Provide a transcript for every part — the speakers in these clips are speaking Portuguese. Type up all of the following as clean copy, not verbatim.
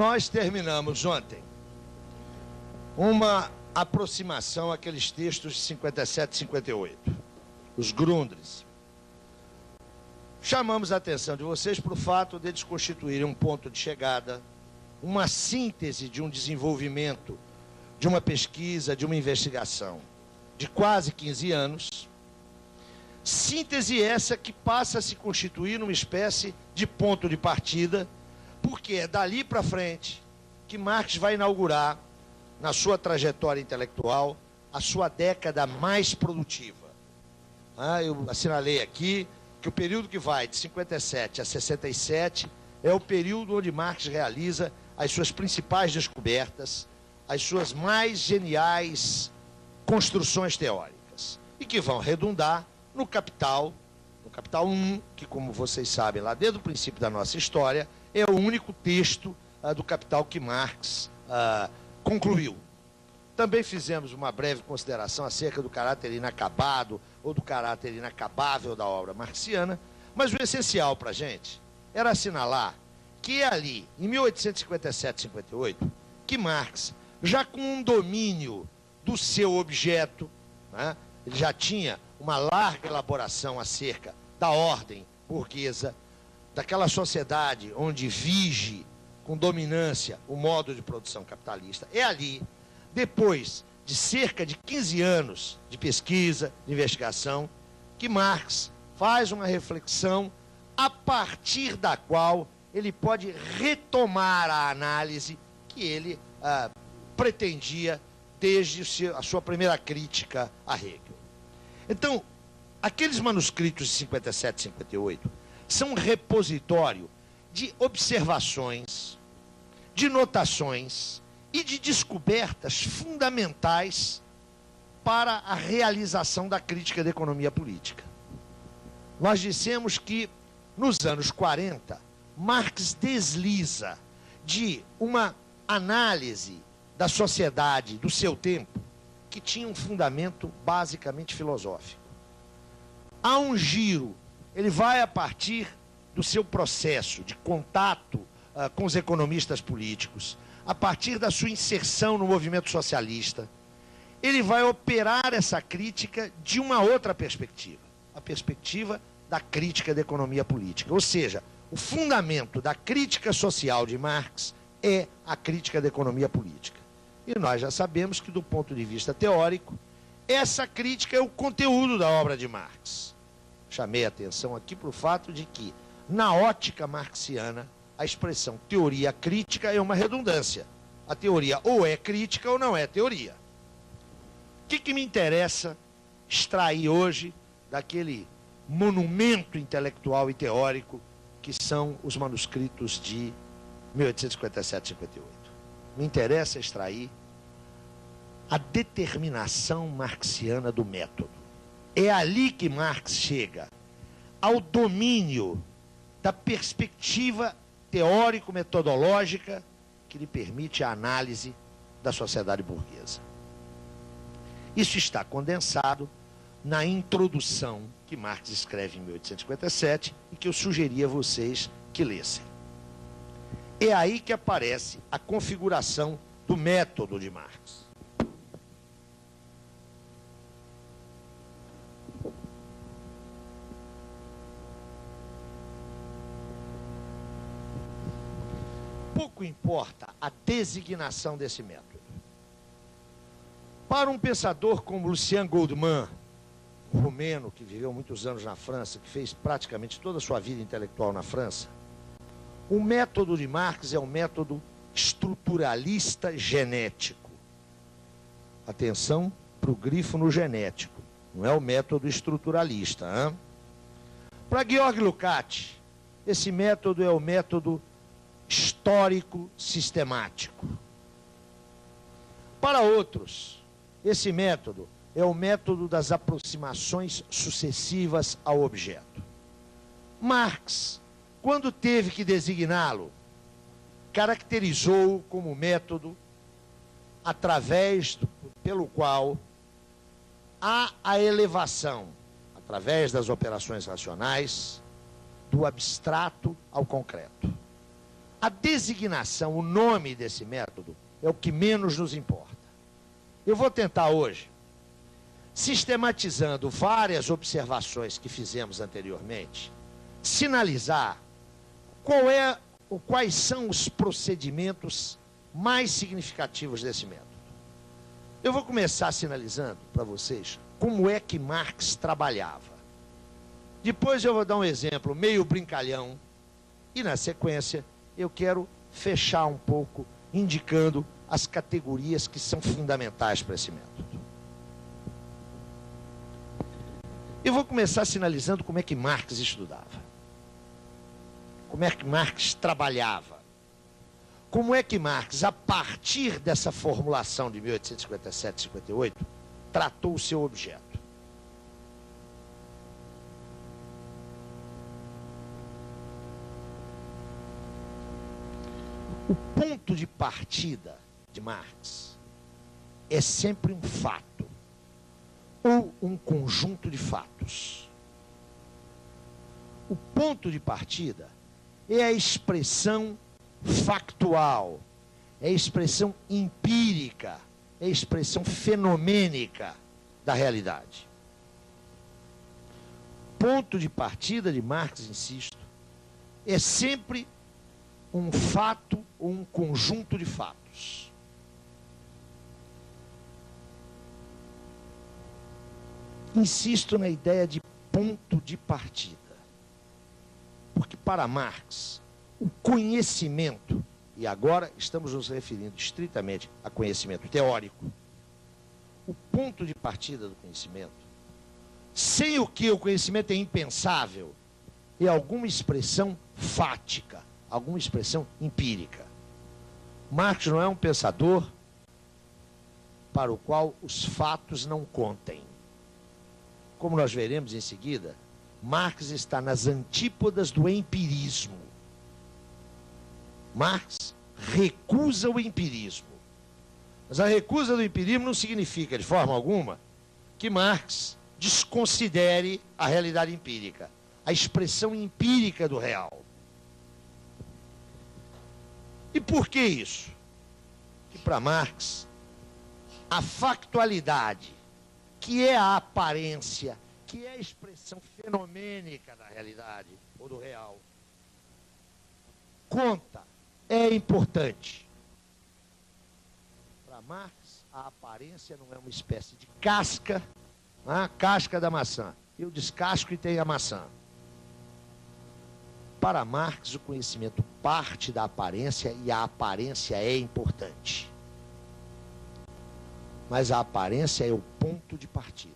Nós terminamos ontem uma aproximação àqueles textos de 57 e 58, os Grundrisse. Chamamos a atenção de vocês para o fato de eles constituírem um ponto de chegada, uma síntese de um desenvolvimento, de uma pesquisa, de uma investigação de quase 15 anos, síntese essa que passa a se constituir numa espécie de ponto de partida, porque é dali para frente que Marx vai inaugurar, na sua trajetória intelectual, a sua década mais produtiva. Eu assinalei aqui que o período que vai de 57 a 67 é o período onde Marx realiza as suas principais descobertas, as suas mais geniais construções teóricas, e que vão redundar no Capital 1, que, como vocês sabem, lá desde o princípio da nossa história, é o único texto do Capital que Marx concluiu. Também fizemos uma breve consideração acerca do caráter inacabado ou do caráter inacabável da obra marxiana, mas o essencial para a gente era assinalar que é ali, em 1857 58, que Marx, já com um domínio do seu objeto, né, ele já tinha uma larga elaboração acerca da ordem burguesa, daquela sociedade onde vige com dominância o modo de produção capitalista. É ali, depois de cerca de 15 anos de pesquisa, de investigação, que Marx faz uma reflexão a partir da qual ele pode retomar a análise que ele pretendia desde a sua primeira crítica a Hegel. Então, aqueles manuscritos de 57 e 58 são um repositório de observações, de notações e de descobertas fundamentais para a realização da crítica da economia política. Nós dissemos que, nos anos 40, Marx desliza de uma análise da sociedade do seu tempo que tinha um fundamento basicamente filosófico. Há um giro, ele vai a partir do seu processo de contato com os economistas políticos, a partir da sua inserção no movimento socialista, ele vai operar essa crítica de uma outra perspectiva, a perspectiva da crítica da economia política. Ou seja, o fundamento da crítica social de Marx é a crítica da economia política. E nós já sabemos que, do ponto de vista teórico, essa crítica é o conteúdo da obra de Marx. Chamei a atenção aqui para o fato de que, na ótica marxiana, a expressão teoria crítica é uma redundância. A teoria ou é crítica ou não é teoria. O que me interessa extrair hoje daquele monumento intelectual e teórico que são os manuscritos de 1857 e 58? Me interessa extrair a determinação marxiana do método. É ali que Marx chega ao domínio da perspectiva teórico-metodológica que lhe permite a análise da sociedade burguesa. Isso está condensado na introdução que Marx escreve em 1857 e que eu sugeri a vocês que lessem. É aí que aparece a configuração do método de Marx. Pouco importa a designação desse método. Para um pensador como Lucien Goldman, um romeno que viveu muitos anos na França, que fez praticamente toda a sua vida intelectual na França, o método de Marx é um método estruturalista genético. Atenção para o grifo no genético, não é o método estruturalista. Hein? Para Georg Lukács, esse método é o método histórico sistemático. Para outros, esse método é o método das aproximações sucessivas ao objeto. Marx, quando teve que designá-lo, caracterizou-o como método pelo qual há a elevação, através das operações racionais, do abstrato ao concreto. A designação, o nome desse método, é o que menos nos importa. Eu vou tentar hoje, sistematizando várias observações que fizemos anteriormente, sinalizar quais são os procedimentos mais significativos desse método. Eu vou começar sinalizando para vocês como é que Marx trabalhava. Depois eu vou dar um exemplo meio brincalhão e, na sequência, eu quero fechar um pouco indicando as categorias que são fundamentais para esse método. Eu vou começar sinalizando como é que Marx estudava. Como é que Marx trabalhava. Como é que Marx, a partir dessa formulação de 1857 e 58, tratou o seu objeto. O ponto de partida de Marx é sempre um fato ou um conjunto de fatos. O ponto de partida é a expressão factual, é a expressão empírica, é a expressão fenomênica da realidade. Ponto de partida de Marx, insisto, é sempre um fato ou um conjunto de fatos. Insisto na ideia de ponto de partida, porque para Marx, o conhecimento, e agora estamos nos referindo estritamente a conhecimento teórico, o ponto de partida do conhecimento, sem o que o conhecimento é impensável, é alguma expressão fática, alguma expressão empírica. Marx não é um pensador para o qual os fatos não contem. Como nós veremos em seguida, Marx está nas antípodas do empirismo. Marx recusa o empirismo. Mas a recusa do empirismo não significa, de forma alguma, que Marx desconsidere a realidade empírica, a expressão empírica do real. E por que isso? Que para Marx, a factualidade, que é a aparência, que é a expressão fenomênica da realidade ou do real, conta, é importante. Para Marx, a aparência não é uma espécie de casca, a casca da maçã. Eu descasco e tenho a maçã. Para Marx, o conhecimento parte da aparência e a aparência é importante. Mas a aparência é o ponto de partida.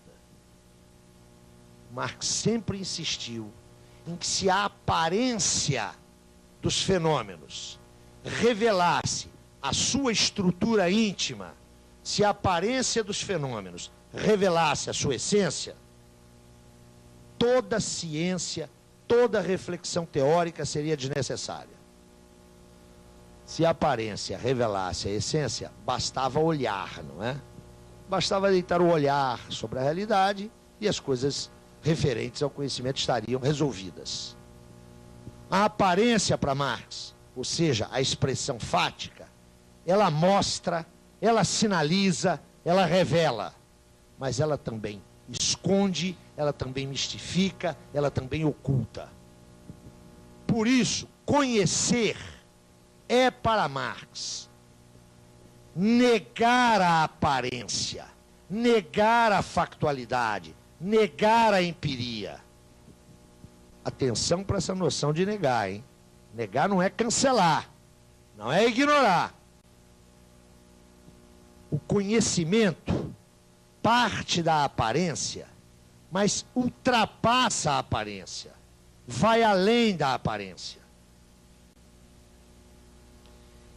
Marx sempre insistiu em que se a aparência dos fenômenos revelasse a sua estrutura íntima, se a aparência dos fenômenos revelasse a sua essência, toda ciência, toda reflexão teórica seria desnecessária. Se a aparência revelasse a essência, bastava olhar, não é? Bastava deitar o olhar sobre a realidade e as coisas referentes ao conhecimento estariam resolvidas. A aparência para Marx, ou seja, a expressão fática, ela mostra, ela sinaliza, ela revela, mas ela também esconde, ela também mistifica, ela também oculta. Por isso, conhecer é para Marx negar a aparência, negar a factualidade, negar a empiria. Atenção para essa noção de negar, hein? Negar não é cancelar, não é ignorar. O conhecimento parte da aparência, mas ultrapassa a aparência, vai além da aparência.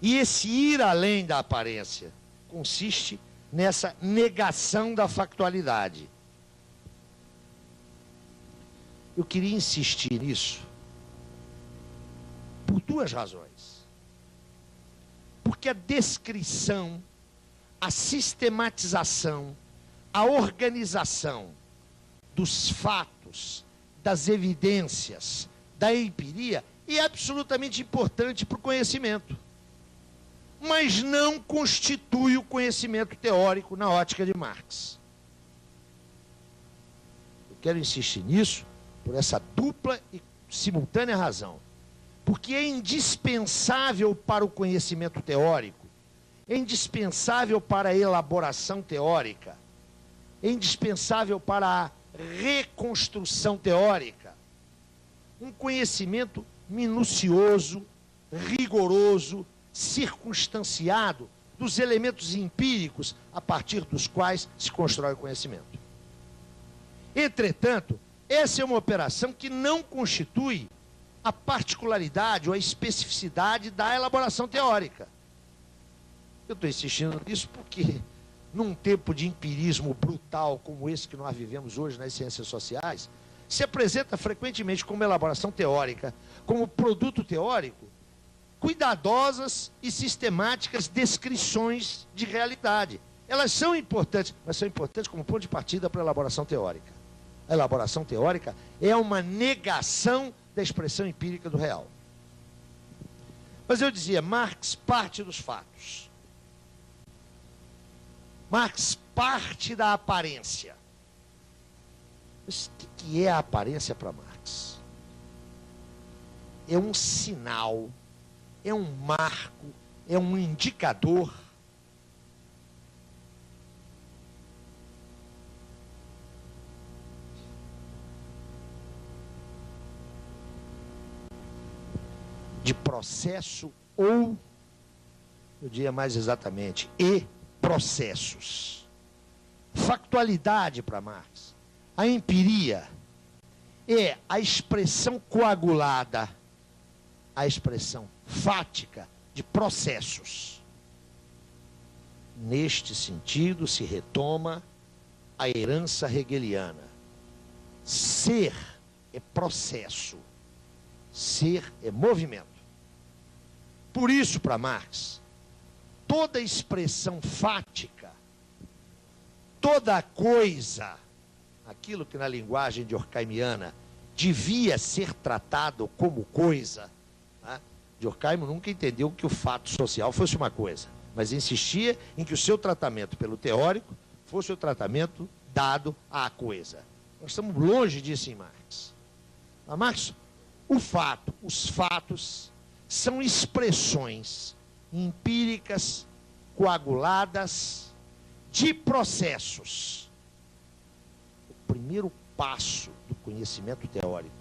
E esse ir além da aparência consiste nessa negação da factualidade. Eu queria insistir nisso por duas razões. Porque a descrição, a sistematização, a organização dos fatos, das evidências, da empiria e absolutamente importante para o conhecimento, mas não constitui o conhecimento teórico na ótica de Marx. Eu quero insistir nisso por essa dupla e simultânea razão. Porque é indispensável para o conhecimento teórico, é indispensável para a elaboração teórica, é indispensável para a reconstrução teórica, um conhecimento minucioso, rigoroso, circunstanciado dos elementos empíricos a partir dos quais se constrói o conhecimento. Entretanto, essa é uma operação que não constitui a particularidade ou a especificidade da elaboração teórica. Eu estou insistindo nisso porque, num tempo de empirismo brutal como esse que nós vivemos hoje nas ciências sociais, se apresenta frequentemente como elaboração teórica, como produto teórico, cuidadosas e sistemáticas descrições de realidade. Elas são importantes, mas são importantes como ponto de partida para a elaboração teórica. A elaboração teórica é uma negação da expressão empírica do real. Mas eu dizia, Marx parte dos fatos. Marx parte da aparência. Mas o que é a aparência para Marx? É um sinal, é um marco, é um indicador de processo ou, eu diria mais exatamente, e processos. Factualidade para Marx. A empiria é a expressão coagulada, a expressão fática de processos. Neste sentido se retoma a herança hegeliana. Ser é processo, ser é movimento. Por isso, para Marx, toda expressão fática, toda coisa, aquilo que na linguagem de Horkheimiana devia ser tratado como coisa, né? Horkheim nunca entendeu que o fato social fosse uma coisa, mas insistia em que o seu tratamento pelo teórico fosse o tratamento dado à coisa. Nós estamos longe disso em Marx. Para Marx, os fatos são expressões empíricas, coaguladas, de processos. O primeiro passo do conhecimento teórico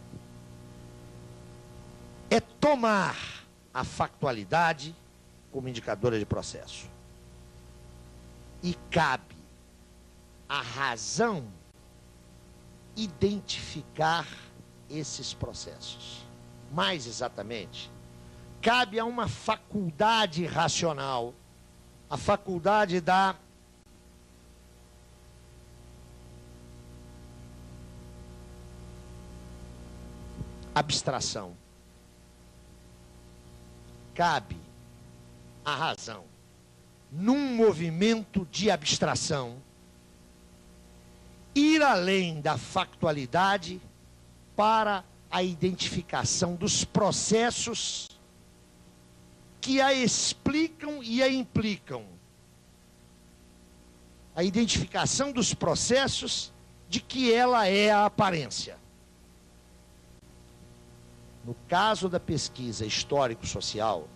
é tomar a factualidade como indicadora de processo. E cabe à razão identificar esses processos. Mais exatamente, cabe a uma faculdade racional, a faculdade da abstração. Cabe à razão, num movimento de abstração, ir além da factualidade para a identificação dos processos que a explicam e a implicam. A identificação dos processos de que ela é a aparência. No caso da pesquisa histórico-social,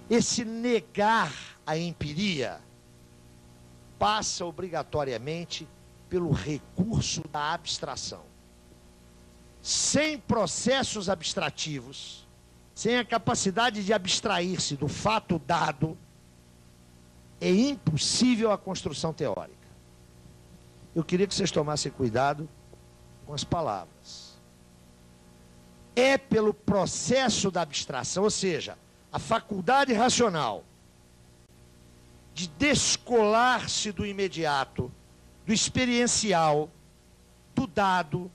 esse negar a empiria passa obrigatoriamente pelo recurso da abstração. Sem processos abstrativos, sem a capacidade de abstrair-se do fato dado, é impossível a construção teórica. Eu queria que vocês tomassem cuidado com as palavras. É pelo processo da abstração, ou seja, a faculdade racional de descolar-se do imediato, do experiencial, do dado,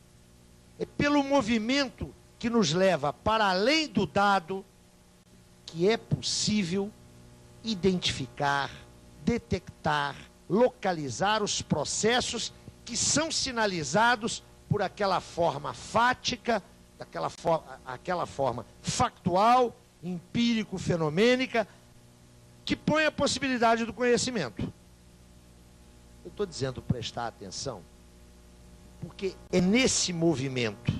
é pelo movimento que nos leva para além do dado que é possível identificar, detectar, localizar os processos que são sinalizados por aquela forma fática aquela forma factual, empírico-fenomênica, que põe a possibilidade do conhecimento. Eu estou dizendo prestar atenção, porque é nesse movimento,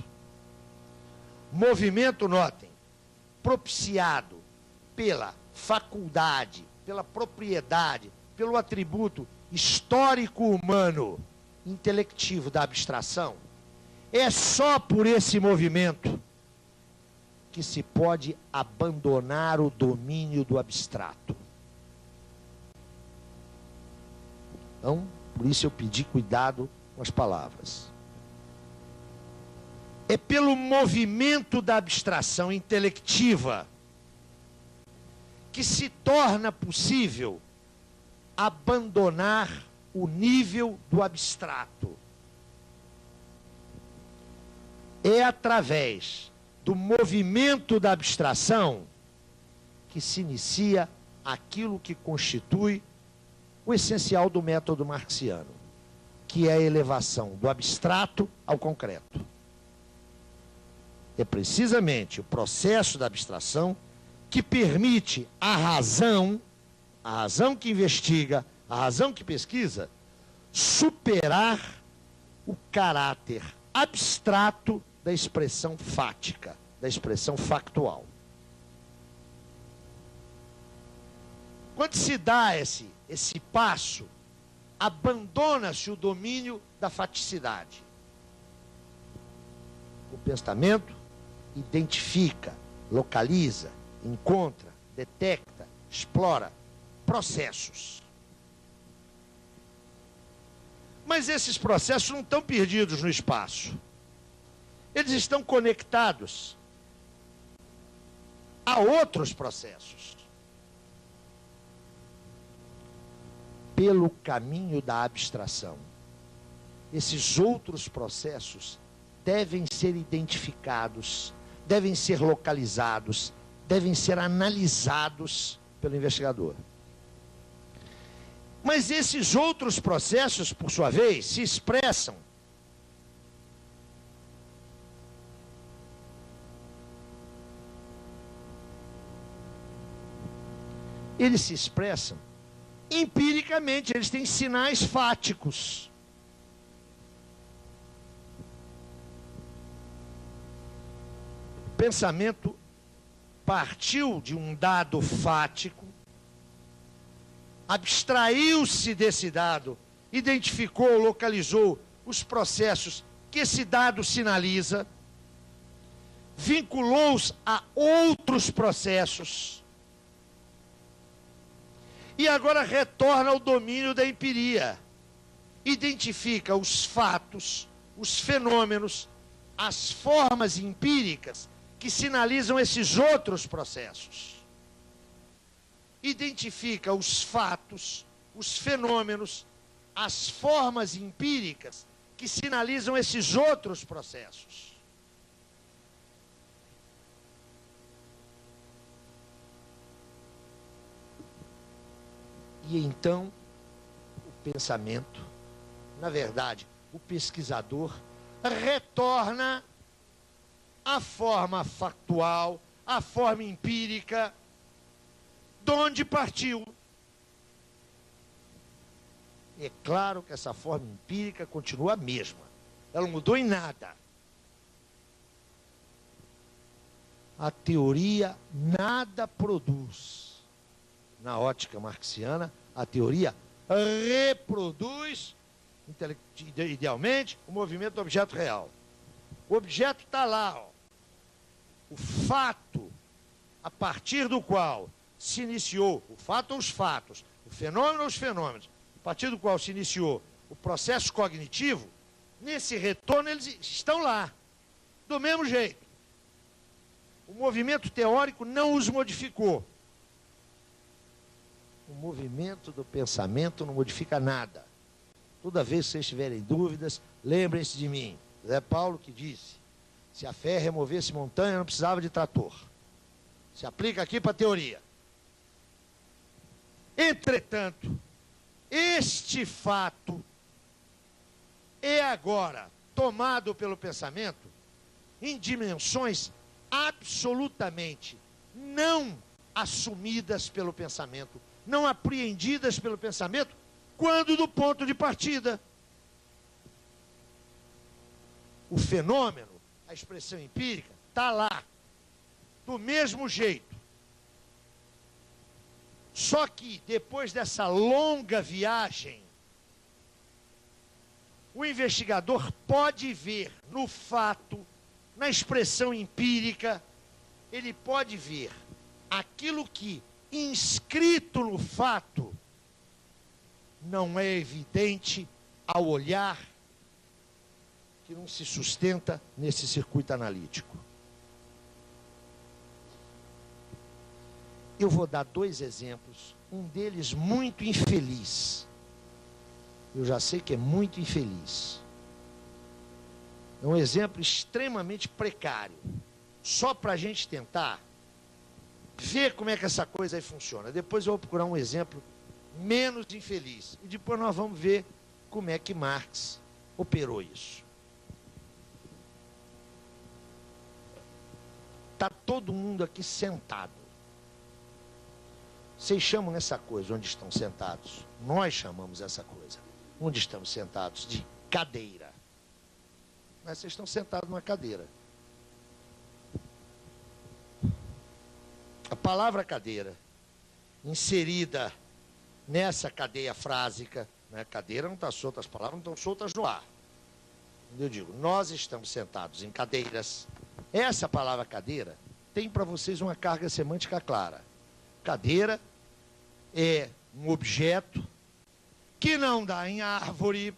notem, propiciado pela faculdade, pela propriedade, pelo atributo histórico-humano, intelectivo da abstração, é só por esse movimento que se pode abandonar o domínio do abstrato. Então, por isso eu pedi cuidado com as palavras. É pelo movimento da abstração intelectiva que se torna possível abandonar o nível do abstrato. É através do movimento da abstração que se inicia aquilo que constitui o essencial do método marxiano, que é a elevação do abstrato ao concreto. É precisamente o processo da abstração que permite a razão que investiga, a razão que pesquisa, superar o caráter abstrato da expressão fática, da expressão factual. Quando se dá esse passo, abandona-se o domínio da faticidade. O pensamento identifica, localiza, encontra, detecta, explora processos. Mas esses processos não estão perdidos no espaço. Eles estão conectados a outros processos. Pelo caminho da abstração. Esses outros processos devem ser identificados, devem ser localizados, devem ser analisados pelo investigador. Mas esses outros processos, por sua vez, se expressam empiricamente, eles têm sinais fáticos. O pensamento partiu de um dado fático, abstraiu-se desse dado, identificou, localizou os processos que esse dado sinaliza, vinculou-os a outros processos, e agora retorna ao domínio da empiria. Identifica os fatos, os fenômenos, as formas empíricas que sinalizam esses outros processos. Identifica os fatos, os fenômenos, as formas empíricas que sinalizam esses outros processos. E então, o pensamento, na verdade, o pesquisador, retorna à forma factual, à forma empírica, de onde partiu. É claro que essa forma empírica continua a mesma. Ela não mudou em nada. A teoria nada produz. Na ótica marxiana, a teoria reproduz, idealmente, o movimento do objeto real. O objeto está lá, ó. O fato a partir do qual se iniciou, o fato ou os fatos, o fenômeno ou os fenômenos, a partir do qual se iniciou o processo cognitivo, nesse retorno eles estão lá, do mesmo jeito. O movimento teórico não os modificou. O movimento do pensamento não modifica nada. Toda vez que vocês tiverem dúvidas, lembrem-se de mim. Zé Paulo que disse, se a fé removesse montanha, não precisava de trator. Se aplica aqui para a teoria. Entretanto, este fato é agora tomado pelo pensamento em dimensões absolutamente não assumidas pelo pensamento, não apreendidas pelo pensamento, quando do ponto de partida. O fenômeno, a expressão empírica, está lá, do mesmo jeito. Só que, depois dessa longa viagem, o investigador pode ver no fato, na expressão empírica, ele pode ver aquilo que, inscrito no fato, não é evidente ao olhar, que não se sustenta nesse circuito analítico. Eu vou dar 2 exemplos, um deles muito infeliz. Eu já sei que é muito infeliz. É um exemplo extremamente precário. Só para a gente tentar ver como é que essa coisa aí funciona. Depois eu vou procurar um exemplo menos infeliz. E depois nós vamos ver como é que Marx operou isso. Está todo mundo aqui sentado. Vocês chamam essa coisa onde estão sentados. Nós chamamos essa coisa onde estamos sentados de cadeira. Mas vocês estão sentados numa cadeira. A palavra cadeira, inserida nessa cadeia frásica, né? Cadeira não está solta, as palavras não estão soltas no ar. Eu digo, nós estamos sentados em cadeiras. Essa palavra cadeira tem para vocês uma carga semântica clara. Cadeira é um objeto que não dá em árvore,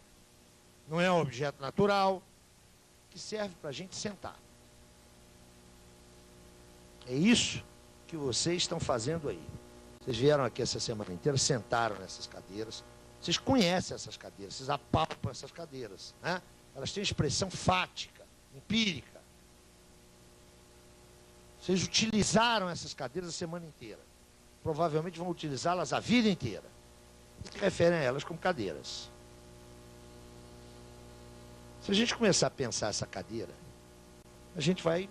não é um objeto natural, que serve para a gente sentar. É isso que vocês estão fazendo aí. Vocês vieram aqui essa semana inteira, sentaram nessas cadeiras. Vocês conhecem essas cadeiras, vocês apalpam essas cadeiras, né? Elas têm expressão fática, empírica. Vocês utilizaram essas cadeiras a semana inteira. Provavelmente vão utilizá-las a vida inteira. E se referem a elas como cadeiras. Se a gente começar a pensar essa cadeira, a gente vai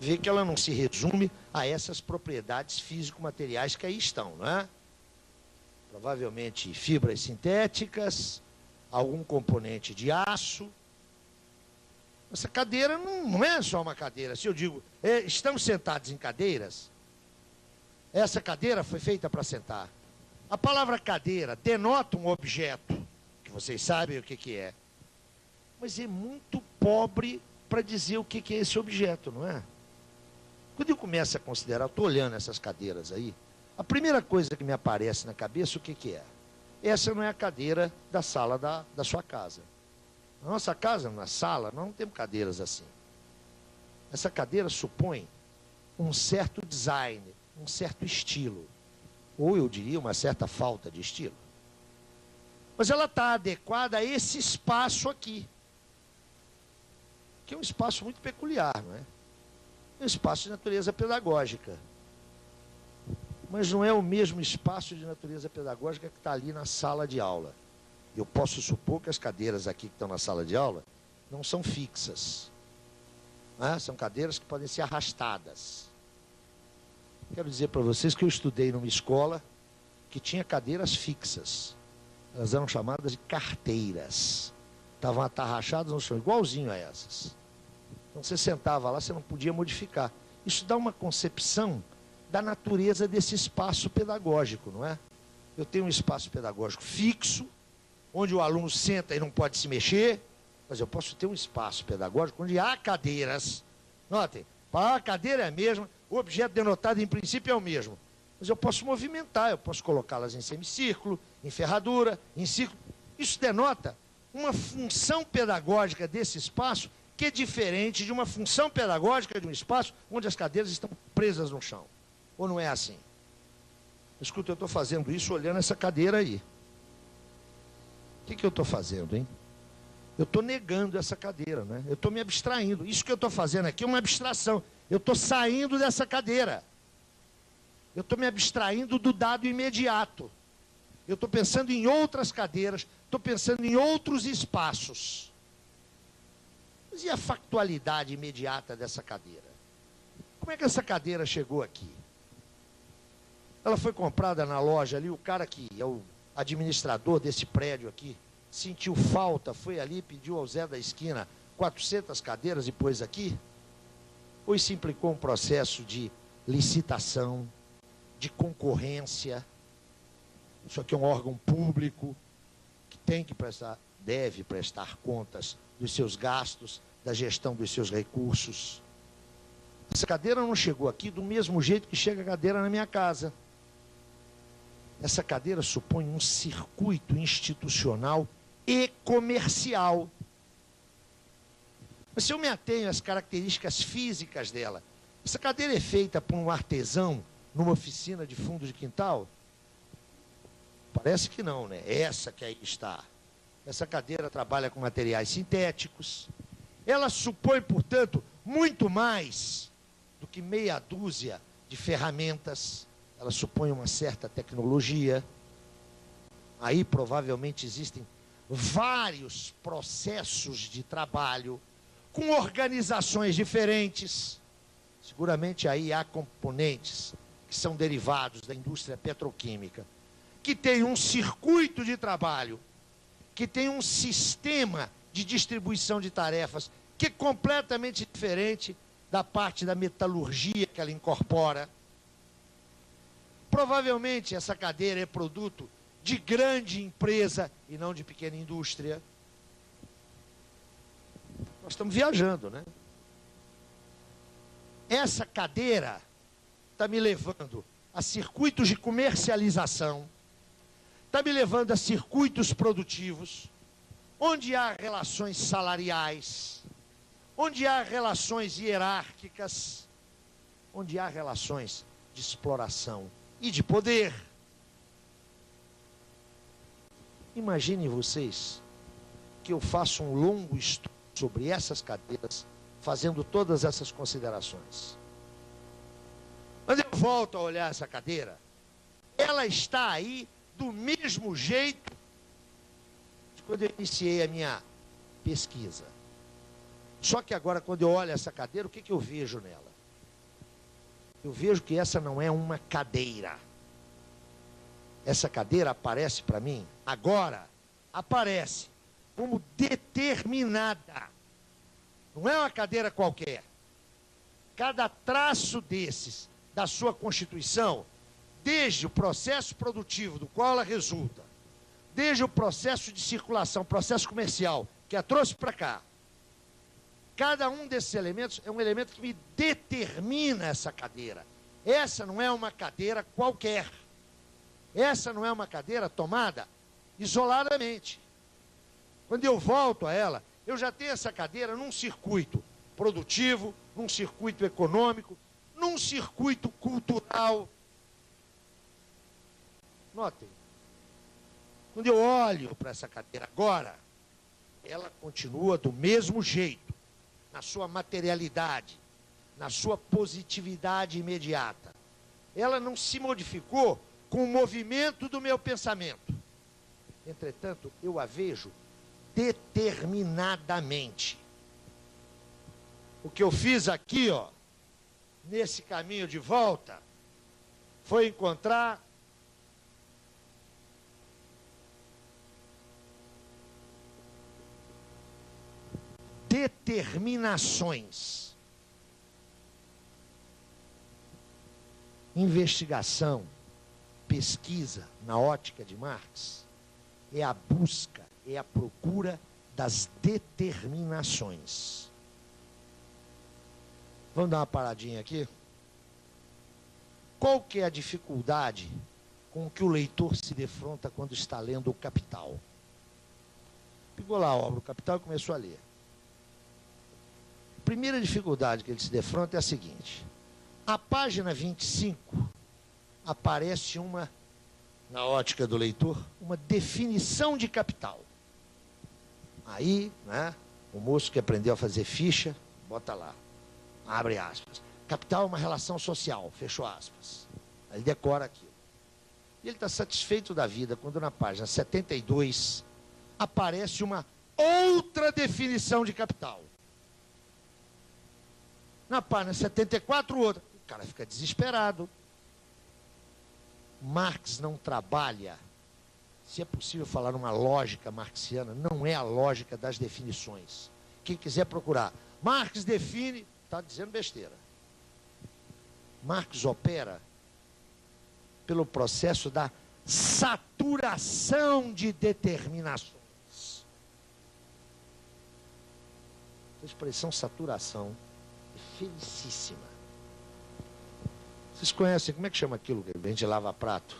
ver que ela não se resume a essas propriedades físico-materiais que aí estão, não é? Provavelmente fibras sintéticas, algum componente de aço. Essa cadeira não é só uma cadeira. Se eu digo, estamos sentados em cadeiras, essa cadeira foi feita para sentar. A palavra cadeira denota um objeto, que vocês sabem o que é, mas é muito pobre para dizer o que é esse objeto, não é? Quando eu começo a considerar, eu estou olhando essas cadeiras aí, a primeira coisa que me aparece na cabeça, o que é? Essa não é a cadeira da sala da sua casa. Na nossa casa, na sala, nós não temos cadeiras assim. Essa cadeira supõe um certo design, um certo estilo. Ou eu diria uma certa falta de estilo. Mas ela está adequada a esse espaço aqui. Que é um espaço muito peculiar, não é? É um espaço de natureza pedagógica. Mas não é o mesmo espaço de natureza pedagógica que está ali na sala de aula. Eu posso supor que as cadeiras aqui que estão na sala de aula não são fixas. Né? São cadeiras que podem ser arrastadas. Quero dizer para vocês que eu estudei numa escola que tinha cadeiras fixas. Elas eram chamadas de carteiras. Estavam atarrachadas no chão, igualzinho a essas. Então você sentava lá, você não podia modificar. Isso dá uma concepção da natureza desse espaço pedagógico, não é? Eu tenho um espaço pedagógico fixo, onde o aluno senta e não pode se mexer, mas eu posso ter um espaço pedagógico onde há cadeiras. Notem, a cadeira é a mesma, o objeto denotado em princípio é o mesmo, mas eu posso movimentar, eu posso colocá-las em semicírculo, em ferradura, em círculo. Isso denota uma função pedagógica desse espaço que é diferente de uma função pedagógica de um espaço onde as cadeiras estão presas no chão. Ou não é assim? Escuta, eu estou fazendo isso olhando essa cadeira aí. O que eu estou fazendo, hein? Eu estou negando essa cadeira, né? Eu estou me abstraindo. Isso que eu estou fazendo aqui é uma abstração. Eu estou saindo dessa cadeira. Eu estou me abstraindo do dado imediato. Eu estou pensando em outras cadeiras, estou pensando em outros espaços. Mas e a factualidade imediata dessa cadeira? Como é que essa cadeira chegou aqui? Ela foi comprada na loja ali, o cara que é o administrador desse prédio aqui, sentiu falta, foi ali, pediu ao Zé da esquina 400 cadeiras e pôs aqui? Ou isso implicou um processo de licitação, de concorrência? Isso aqui é um órgão público que tem que prestar, deve prestar contas dos seus gastos, da gestão dos seus recursos. Essa cadeira não chegou aqui do mesmo jeito que chega a cadeira na minha casa. Essa cadeira supõe um circuito institucional e comercial. Mas se eu me atenho às características físicas dela, essa cadeira é feita por um artesão numa oficina de fundo de quintal? Parece que não, né? Essa que aí está. Essa cadeira trabalha com materiais sintéticos. Ela supõe, portanto, muito mais do que meia dúzia de ferramentas. Ela supõe uma certa tecnologia. Aí provavelmente existem vários processos de trabalho com organizações diferentes. Seguramente aí há componentes que são derivados da indústria petroquímica, que tem um circuito de trabalho, que tem um sistema de distribuição de tarefas que é completamente diferente da parte da metalurgia que ela incorpora. Provavelmente essa cadeira é produto de grande empresa e não de pequena indústria. Nós estamos viajando, né? Essa cadeira está me levando a circuitos de comercialização, está me levando a circuitos produtivos, onde há relações salariais, onde há relações hierárquicas, onde há relações de exploração e de poder. Imaginem vocês que eu faço um longo estudo sobre essas cadeiras, fazendo todas essas considerações. Quando eu volto a olhar essa cadeira, ela está aí do mesmo jeito de quando eu iniciei a minha pesquisa. Só que agora, quando eu olho essa cadeira, o que eu vejo nela? Eu vejo que essa não é uma cadeira. Essa cadeira aparece para mim, agora, aparece como determinada. Não é uma cadeira qualquer. Cada traço desses, da sua constituição, desde o processo produtivo do qual ela resulta, desde o processo de circulação, processo comercial, que a trouxe para cá, cada um desses elementos é um elemento que me determina essa cadeira. Essa não é uma cadeira qualquer. Essa não é uma cadeira tomada isoladamente. Quando eu volto a ela, eu já tenho essa cadeira num circuito produtivo, num circuito econômico, num circuito cultural. Notem, quando eu olho para essa cadeira agora, ela continua do mesmo jeito, na sua materialidade, na sua positividade imediata. Ela não se modificou com o movimento do meu pensamento. Entretanto, eu a vejo determinadamente. O que eu fiz aqui, ó, nesse caminho de volta, foi encontrar determinações. Investigação, pesquisa na ótica de Marx é a busca, é a procura das determinações. Vamos dar uma paradinha aqui? Qual que é a dificuldade com que o leitor se defronta quando está lendo o Capital? Pegou lá a obra, o Capital, e começou a ler. A primeira dificuldade que ele se defronta é a seguinte: a página 25 aparece uma, na ótica do leitor, uma definição de capital. Aí, né, o moço que aprendeu a fazer ficha, bota lá, abre aspas. Capital é uma relação social, fechou aspas. Aí ele decora aquilo. E ele está satisfeito da vida quando na página 72 aparece uma outra definição de capital. Na página 74, outra. O cara fica desesperado. Marx não trabalha, se é possível falar uma lógica marxiana, não é a lógica das definições. Quem quiser procurar. Marx define, está dizendo besteira. Marx opera pelo processo da saturação de determinações. A expressão saturação é felicíssima. Vocês conhecem, como é que chama aquilo que a gente lava prato?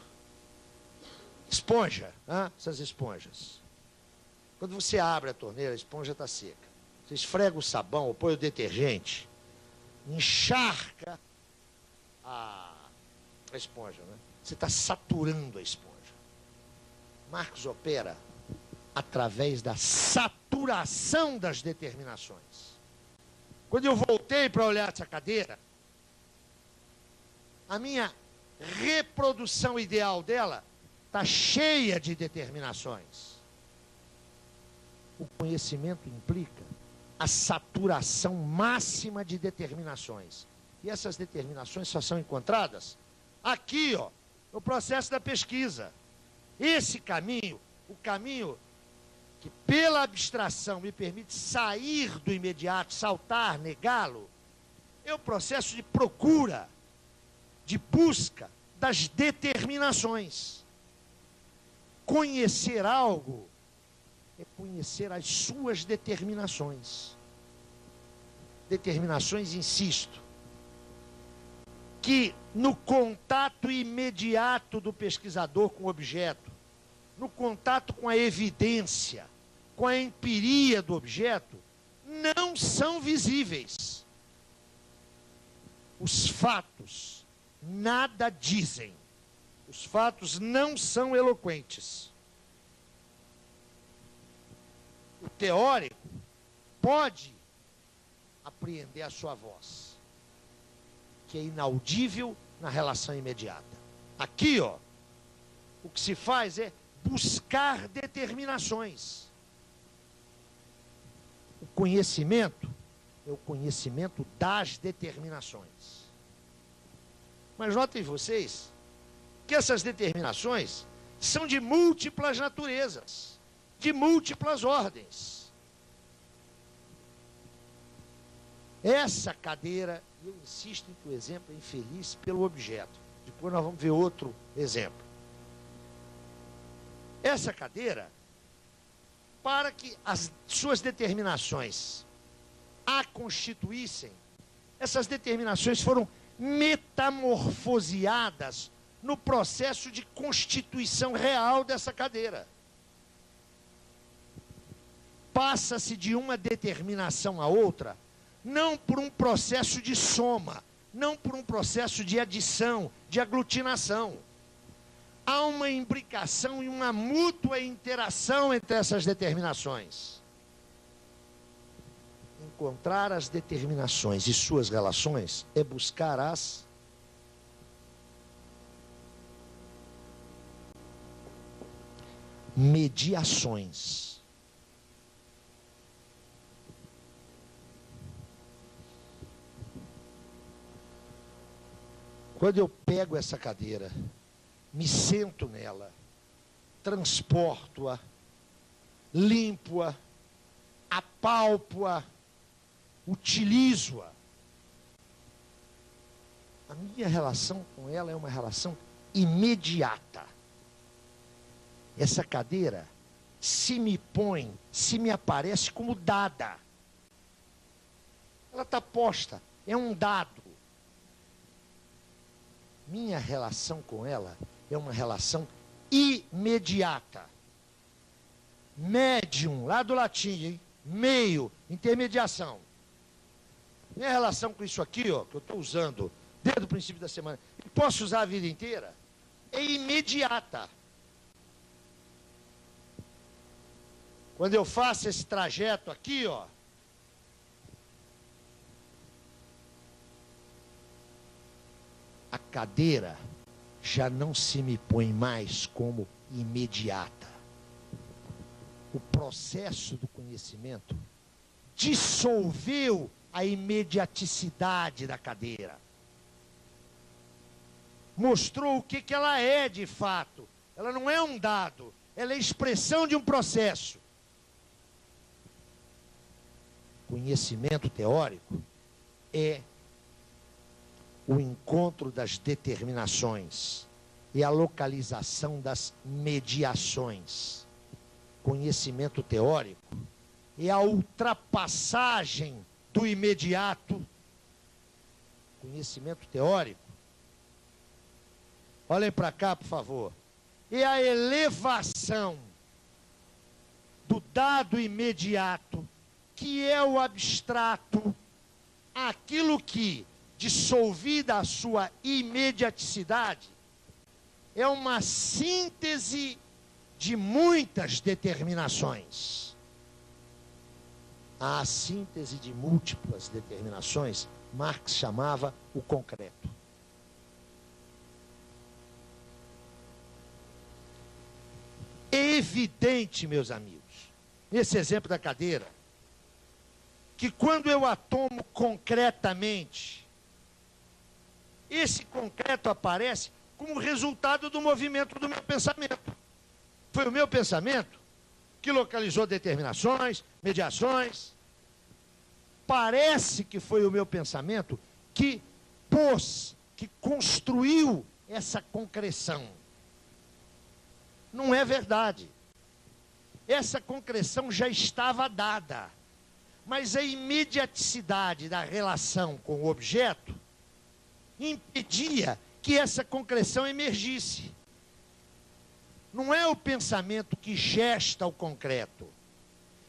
Esponja, hein? Essas esponjas. Quando você abre a torneira, a esponja está seca. Você esfrega o sabão ou põe o detergente, encharca a esponja, né? Você está saturando a esponja. Marx opera através da saturação das determinações. Quando eu voltei para olhar essa cadeira, a minha reprodução ideal dela está cheia de determinações. O conhecimento implica a saturação máxima de determinações. E essas determinações só são encontradas aqui, ó, no processo da pesquisa. Esse caminho, o caminho que pela abstração me permite sair do imediato, saltar, negá-lo, é o processo de procura, de busca das determinações. Conhecer algo é conhecer as suas determinações. Determinações, insisto, que no contato imediato do pesquisador com o objeto, no contato com a evidência, com a empiria do objeto, não são visíveis. Os fatos nada dizem. Os fatos não são eloquentes. O teórico pode apreender a sua voz, que é inaudível na relação imediata. Aqui, ó, o que se faz é buscar determinações. O conhecimento é o conhecimento das determinações. Mas notem vocês que essas determinações são de múltiplas naturezas, de múltiplas ordens. Essa cadeira, eu insisto em que o exemplo é infeliz pelo objeto. Depois nós vamos ver outro exemplo. Essa cadeira, para que as suas determinações a constituíssem, essas determinações foram metamorfoseadas no processo de constituição real dessa cadeira. Passa-se de uma determinação a outra, não por um processo de soma, não por um processo de adição, de aglutinação. Há uma imbricação e uma mútua interação entre essas determinações. Encontrar as determinações e suas relações é buscar as mediações. Quando eu pego essa cadeira, me sento nela, transporto-a, limpo-a, apalpo-a, utilizo-a. A minha relação com ela é uma relação imediata. Essa cadeira se me põe, se me aparece como dada. Ela está posta, é um dado. Minha relação com ela é uma relação imediata. Médium, lá do latim, hein? Meio, intermediação. Minha relação com isso aqui, ó, que eu estou usando desde o princípio da semana, e posso usar a vida inteira, é imediata. Quando eu faço esse trajeto aqui, ó, a cadeira já não se me põe mais como imediata. O processo do conhecimento dissolveu a imediaticidade da cadeira. Mostrou o que ela é de fato. Ela não é um dado, ela é expressão de um processo. Conhecimento teórico é o encontro das determinações e a localização das mediações. Conhecimento teórico é a ultrapassagem do imediato. Conhecimento teórico, olhem para cá, por favor, é a elevação do dado imediato, que é o abstrato, aquilo que, dissolvida a sua imediaticidade, é uma síntese de muitas determinações. A síntese de múltiplas determinações, Marx chamava o concreto. É evidente, meus amigos, nesse exemplo da cadeira, que quando eu a tomo concretamente, esse concreto aparece como resultado do movimento do meu pensamento. Foi o meu pensamento que localizou determinações, mediações. Parece que foi o meu pensamento que pôs, que construiu essa concreção. Não é verdade. Essa concreção já estava dada. Mas a imediaticidade da relação com o objeto impedia que essa concreção emergisse. Não é o pensamento que gesta o concreto.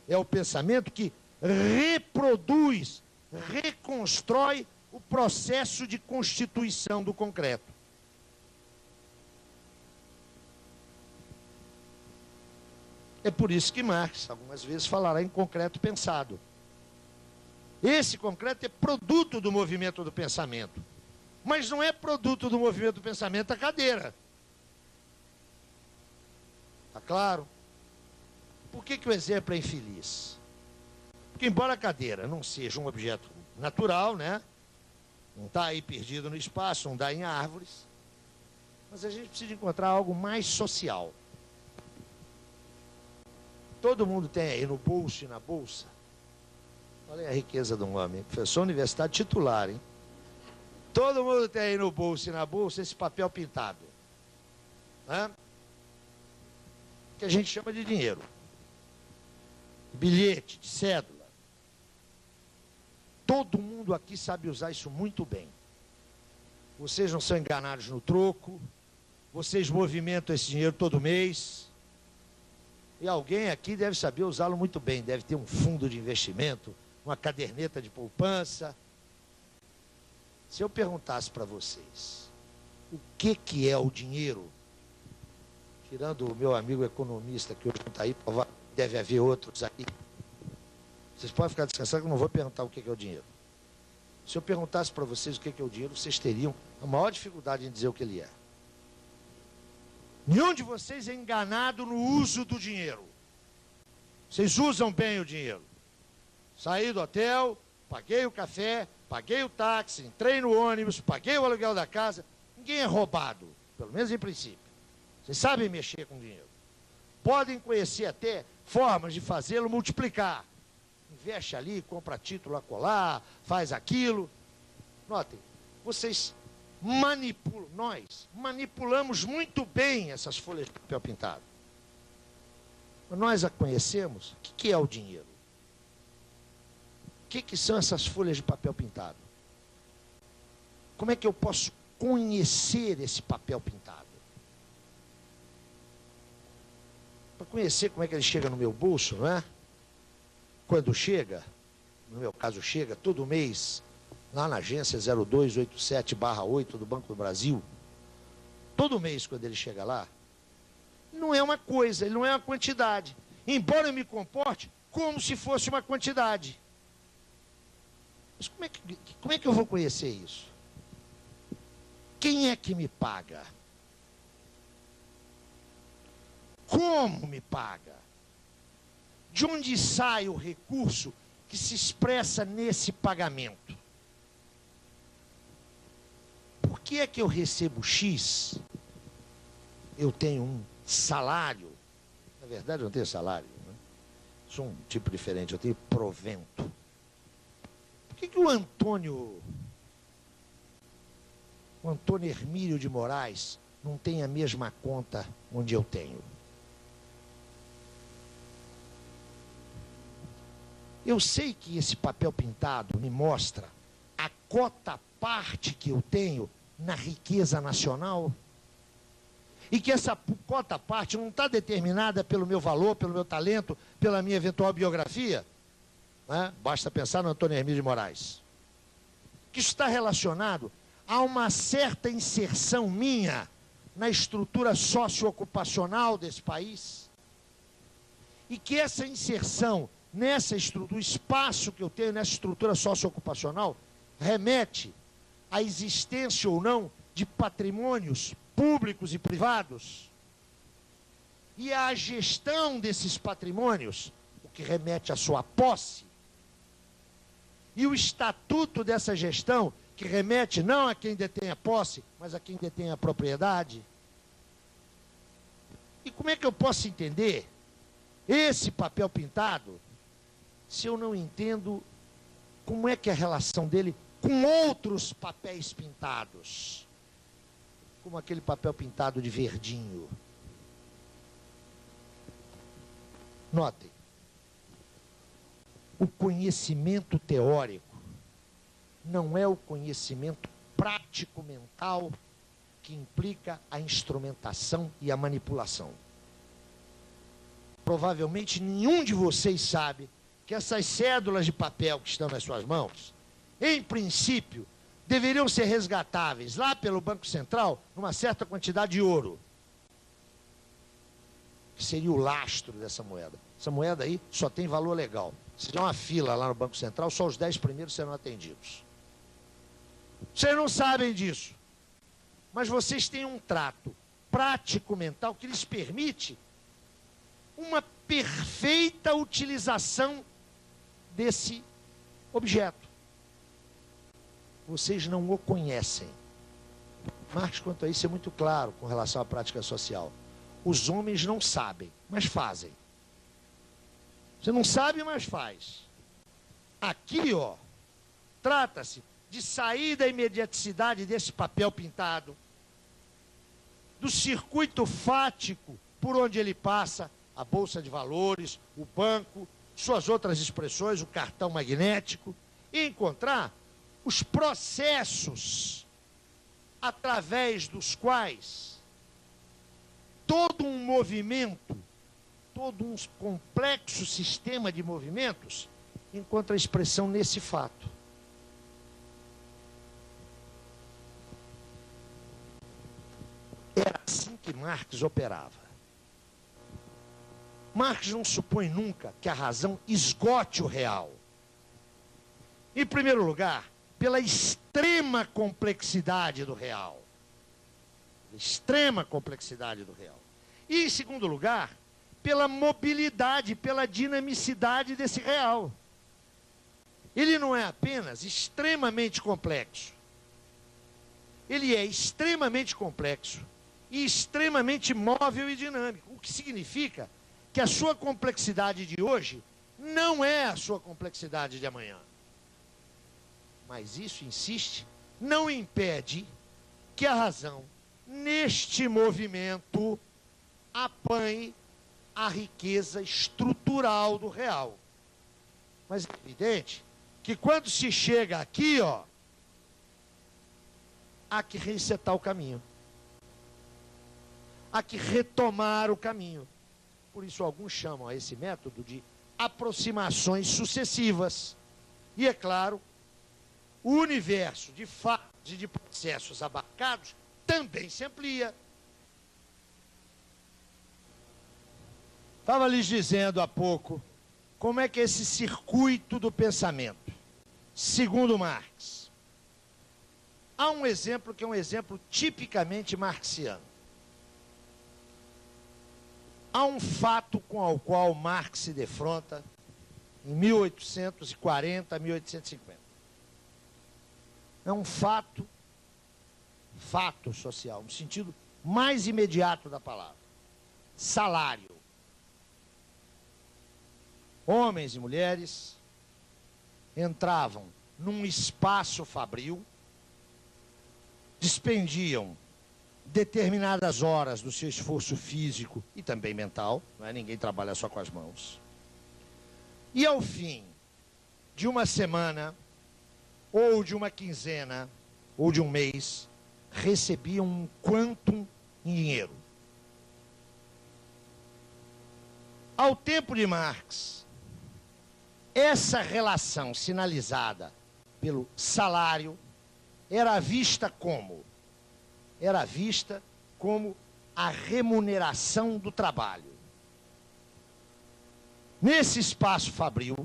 É o pensamento que reproduz, reconstrói o processo de constituição do concreto. É por isso que Marx, algumas vezes, falará em concreto pensado. Esse concreto é produto do movimento do pensamento. Mas não é produto do movimento do pensamento a cadeira. Está claro? Por que o exemplo é infeliz? Porque embora a cadeira não seja um objeto natural, né? Não está aí perdido no espaço, não dá em árvores, mas a gente precisa encontrar algo mais social. Todo mundo tem aí no bolso e na bolsa. Olha a riqueza do homem. Professor universitário titular, hein? Todo mundo tem aí no bolso e na bolsa esse papel pintado, né? Que a gente chama de dinheiro. Bilhete, de cédula. Todo mundo aqui sabe usar isso muito bem. Vocês não são enganados no troco. Vocês movimentam esse dinheiro todo mês. E alguém aqui deve saber usá-lo muito bem. Deve ter um fundo de investimento, uma caderneta de poupança. Se eu perguntasse para vocês o que é o dinheiro, tirando o meu amigo economista que hoje não está aí, deve haver outros aí, vocês podem ficar descansados que eu não vou perguntar o que é o dinheiro. Se eu perguntasse para vocês o que é o dinheiro, vocês teriam a maior dificuldade em dizer o que ele é. Nenhum de vocês é enganado no uso do dinheiro. Vocês usam bem o dinheiro. Saí do hotel, paguei o café, paguei o táxi, entrei no ônibus, paguei o aluguel da casa. Ninguém é roubado, pelo menos em princípio. Vocês sabem mexer com dinheiro. Podem conhecer até formas de fazê-lo multiplicar. Investe ali, compra título acolá, faz aquilo. Notem, vocês manipulam, nós manipulamos muito bem essas folhas de papel pintado. Nós a conhecemos. O que é o dinheiro? O que são essas folhas de papel pintado? Como é que eu posso conhecer esse papel pintado? Para conhecer como é que ele chega no meu bolso, não é? Quando chega, no meu caso chega, todo mês, lá na agência 0287/8 do Banco do Brasil, todo mês quando ele chega lá, não é uma coisa, ele não é uma quantidade. Embora eu me comporte como se fosse uma quantidade. Mas como é que eu vou conhecer isso? Quem é que me paga? Como me paga? De onde sai o recurso que se expressa nesse pagamento. Por que é que eu recebo X? Eu tenho um salário. Na verdade, eu não tenho salário, né? Sou um tipo diferente, eu tenho provento. Por que o Antônio Hermílio de Moraes não tem a mesma conta onde eu tenho? Eu sei que esse papel pintado me mostra a cota parte que eu tenho na riqueza nacional e que essa cota parte não está determinada pelo meu valor, pelo meu talento, pela minha eventual biografia, né? Basta pensar no Antônio Hermílio de Moraes. Que isso está relacionado a uma certa inserção minha na estrutura socioocupacional desse país e que essa inserção nessa estrutura, o espaço que eu tenho nessa estrutura socioocupacional remete à existência ou não de patrimônios públicos e privados e à gestão desses patrimônios, o que remete à sua posse, e o estatuto dessa gestão, que remete não a quem detém a posse, mas a quem detém a propriedade. E como é que eu posso entender esse papel pintado se eu não entendo como é que é a relação dele com outros papéis pintados, como aquele papel pintado de verdinho? Notem, o conhecimento teórico não é o conhecimento prático mental que implica a instrumentação e a manipulação. Provavelmente nenhum de vocês sabe que essas cédulas de papel que estão nas suas mãos, em princípio, deveriam ser resgatáveis lá pelo Banco Central numa certa quantidade de ouro, que seria o lastro dessa moeda. Essa moeda aí só tem valor legal. Se tiver uma fila lá no Banco Central, só os 10 primeiros serão atendidos. Vocês não sabem disso, mas vocês têm um trato prático mental que lhes permite uma perfeita utilização desse objeto. Vocês não o conhecem. Marx, quanto a isso, é muito claro com relação à prática social. Os homens não sabem, mas fazem. Você não sabe, mas faz. Aqui, ó, trata-se de sair da imediaticidade desse papel pintado, do circuito fático por onde ele passa, a bolsa de valores, o banco, suas outras expressões, o cartão magnético, e encontrar os processos através dos quais todo um movimento, todo um complexo sistema de movimentos encontra expressão nesse fato. Era assim que Marx operava. Marx não supõe nunca que a razão esgote o real. Em primeiro lugar, pela extrema complexidade do real. Extrema complexidade do real. E, em segundo lugar, pela mobilidade, pela dinamicidade desse real. Ele não é apenas extremamente complexo. Ele é extremamente complexo e extremamente móvel e dinâmico. O que significa que a sua complexidade de hoje não é a sua complexidade de amanhã. Mas isso, insiste, não impede que a razão, neste movimento, apanhe a riqueza estrutural do real. Mas é evidente que quando se chega aqui, ó, há que resetar o caminho. Há que retomar o caminho. Por isso, alguns chamam a esse método de aproximações sucessivas. E, é claro, o universo de fatos e de processos abarcados também se amplia. Estava lhes dizendo há pouco como é que é esse circuito do pensamento, segundo Marx. Há um exemplo que é um exemplo tipicamente marxiano. Há um fato com o qual Marx se defronta em 1840, 1850. É um fato social, no sentido mais imediato da palavra. Salário. Homens e mulheres entravam num espaço fabril, despendiam determinadas horas do seu esforço físico e também mental, não é? Ninguém trabalha só com as mãos. E ao fim de uma semana, ou de uma quinzena, ou de um mês, recebiam um quantum em dinheiro. Ao tempo de Marx, essa relação sinalizada pelo salário era vista como? Era vista como a remuneração do trabalho. Nesse espaço fabril,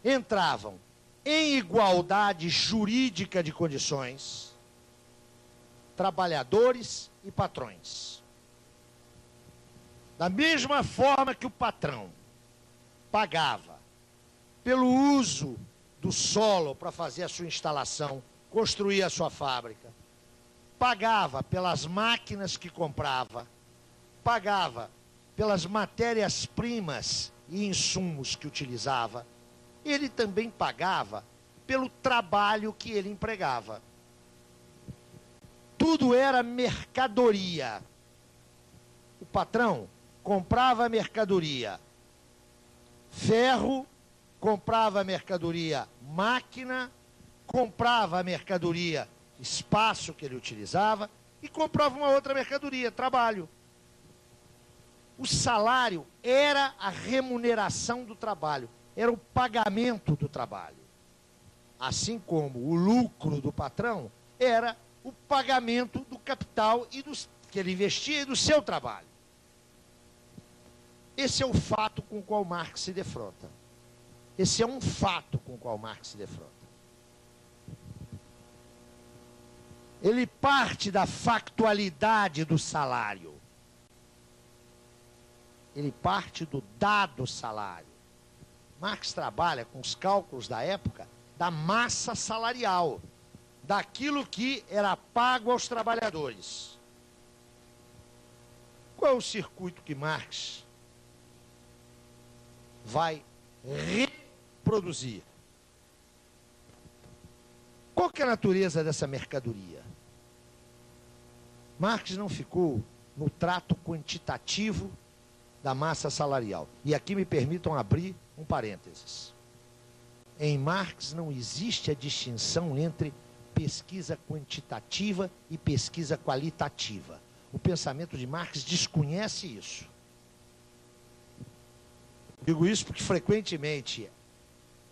entravam em igualdade jurídica de condições trabalhadores e patrões. Da mesma forma que o patrão pagava pelo uso do solo para fazer a sua instalação, construir a sua fábrica, pagava pelas máquinas que comprava, pagava pelas matérias-primas e insumos que utilizava, ele também pagava pelo trabalho que ele empregava. Tudo era mercadoria. O patrão comprava mercadoria, ferro, comprava mercadoria, máquina, comprava mercadoria, espaço que ele utilizava e comprava uma outra mercadoria, trabalho. O salário era a remuneração do trabalho, era o pagamento do trabalho. Assim como o lucro do patrão era o pagamento do capital e que ele investia e do seu trabalho. Esse é o fato com o qual Marx se defronta. Esse é um fato com o qual Marx se defronta. Ele parte da factualidade do salário. Ele parte do dado salário. Marx trabalha com os cálculos da época da massa salarial, daquilo que era pago aos trabalhadores. Qual é o circuito que Marx vai reproduzir? Qual que é a natureza dessa mercadoria? Marx não ficou no trato quantitativo da massa salarial. E aqui me permitam abrir um parênteses. Em Marx não existe a distinção entre pesquisa quantitativa e pesquisa qualitativa. O pensamento de Marx desconhece isso. Digo isso porque frequentemente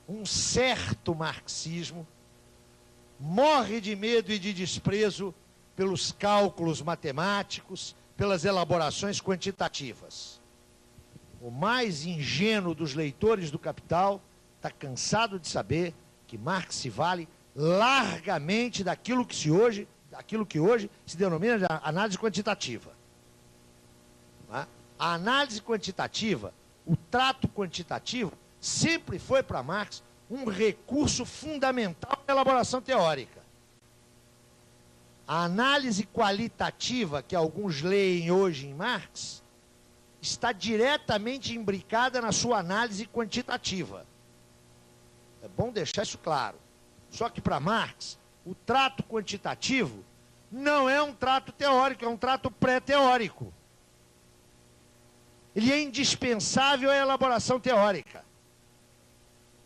um certo marxismo morre de medo e de desprezo pelos cálculos matemáticos, pelas elaborações quantitativas. O mais ingênuo dos leitores do Capital está cansado de saber que Marx se vale largamente daquilo que hoje se denomina de análise quantitativa. A análise quantitativa, o trato quantitativo, sempre foi para Marx um recurso fundamental na elaboração teórica. A análise qualitativa que alguns leem hoje em Marx está diretamente imbricada na sua análise quantitativa. É bom deixar isso claro. Só que para Marx, o trato quantitativo não é um trato teórico, é um trato pré-teórico. Ele é indispensável à elaboração teórica.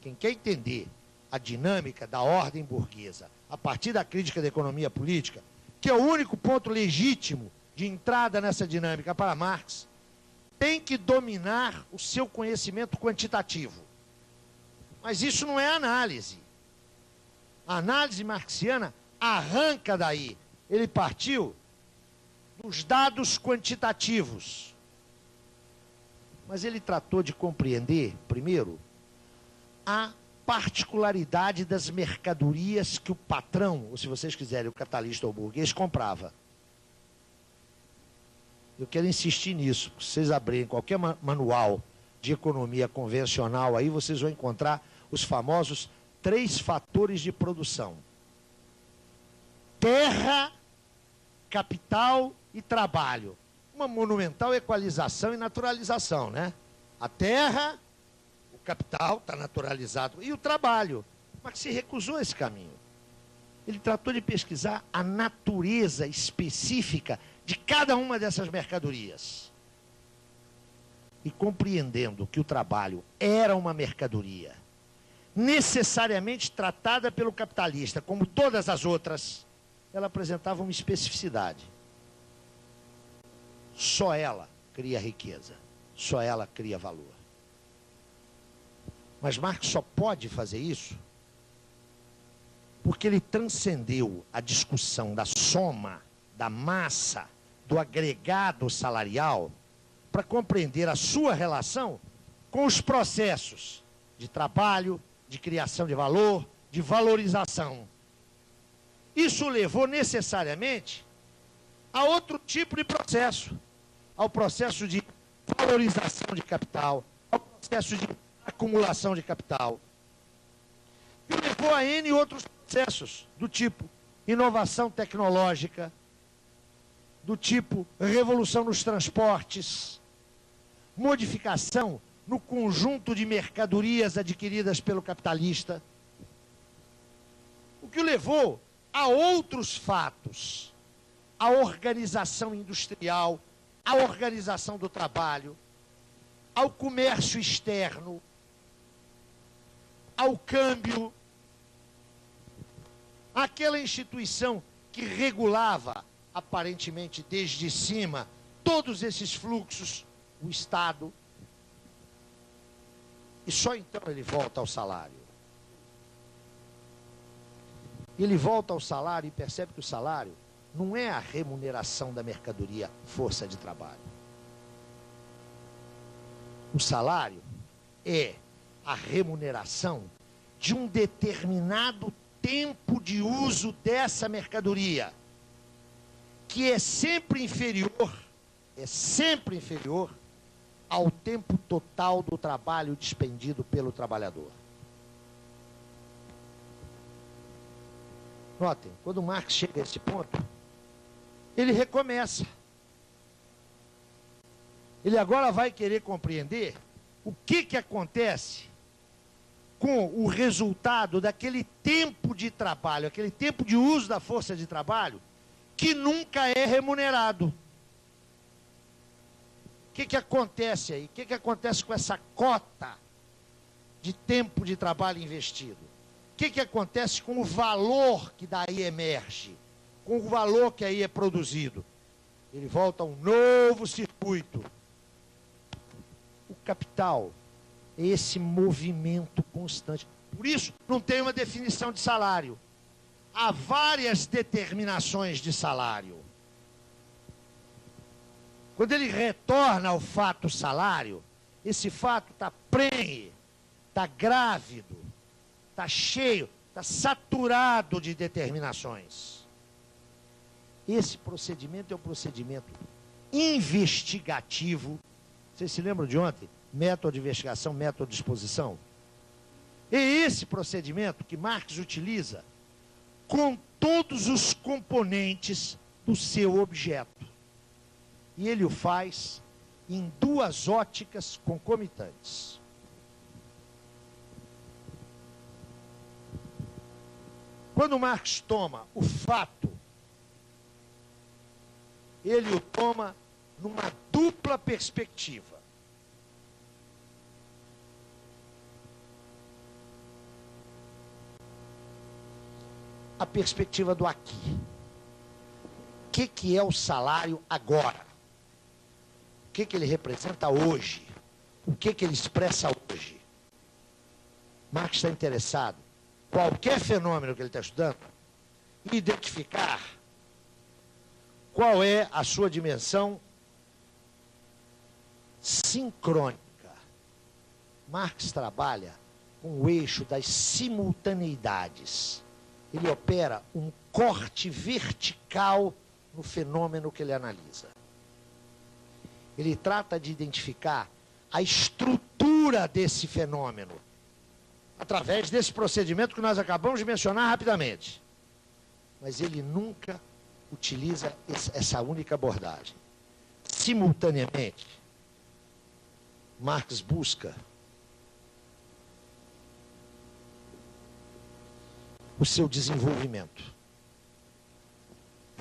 Quem quer entender a dinâmica da ordem burguesa a partir da crítica da economia política, que é o único ponto legítimo de entrada nessa dinâmica para Marx, tem que dominar o seu conhecimento quantitativo. Mas isso não é análise. A análise marxiana arranca daí. Ele partiu dos dados quantitativos. Mas ele tratou de compreender, primeiro, a particularidade das mercadorias que o patrão, ou se vocês quiserem, o capitalista ou o burguês, comprava. Eu quero insistir nisso. Se vocês abrirem qualquer manual de economia convencional, aí vocês vão encontrar os famosos 3 fatores de produção: terra, capital e trabalho. Uma monumental equalização e naturalização, né? A terra, o capital está naturalizado, e o trabalho. Marx se recusou a esse caminho. Ele tratou de pesquisar a natureza específica de cada uma dessas mercadorias. E compreendendo que o trabalho era uma mercadoria necessariamente tratada pelo capitalista, como todas as outras, ela apresentava uma especificidade. Só ela cria riqueza, só ela cria valor. Mas Marx só pode fazer isso porque ele transcendeu a discussão da soma, da massa, do agregado salarial, para compreender a sua relação com os processos de trabalho, de criação de valor, de valorização. Isso levou necessariamente a outro tipo de processo, ao processo de valorização de capital, ao processo de acumulação de capital. E levou a N outros processos, do tipo inovação tecnológica, do tipo revolução nos transportes, modificação no conjunto de mercadorias adquiridas pelo capitalista, o que o levou a outros fatos: a organização industrial, a organização do trabalho, ao comércio externo, ao câmbio, aquela instituição que regulava, aparentemente desde cima, todos esses fluxos, o Estado. E só então ele volta ao salário. Ele volta ao salário e percebe que o salário não é a remuneração da mercadoria, força de trabalho. O salário é a remuneração de um determinado tempo de uso dessa mercadoria, que é sempre inferior ao tempo total do trabalho despendido pelo trabalhador. Notem, quando Marx chega a esse ponto, ele recomeça. Ele agora vai querer compreender o que acontece com o resultado daquele tempo de trabalho, aquele tempo de uso da força de trabalho, que nunca é remunerado. O que acontece aí? O que acontece com essa cota de tempo de trabalho investido? O que acontece com o valor que daí emerge? Com o valor que aí é produzido? Ele volta a um novo circuito. O capital é esse movimento constante. Por isso, não tem uma definição de salário. Há várias determinações de salário. Quando ele retorna ao fato salário, esse fato está prenhe, está grávido, está cheio, está saturado de determinações. Esse procedimento é um procedimento investigativo. Vocês se lembram de ontem? Método de investigação, método de exposição. É esse procedimento que Marx utiliza com todos os componentes do seu objeto. E ele o faz em 2 óticas concomitantes. Quando Marx toma o fato, ele o toma numa dupla perspectiva. A perspectiva do aqui. O que é o salário agora? O que ele representa hoje? O que ele expressa hoje? Marx está interessado, qualquer fenômeno que ele está estudando, em identificar qual é a sua dimensão sincrônica. Marx trabalha com o eixo das simultaneidades. Ele opera um corte vertical no fenômeno que ele analisa. Ele trata de identificar a estrutura estrutura desse fenômeno, através desse procedimento que nós acabamos de mencionar rapidamente. Mas ele nunca utiliza essa única abordagem. Simultaneamente, Marx busca o seu desenvolvimento.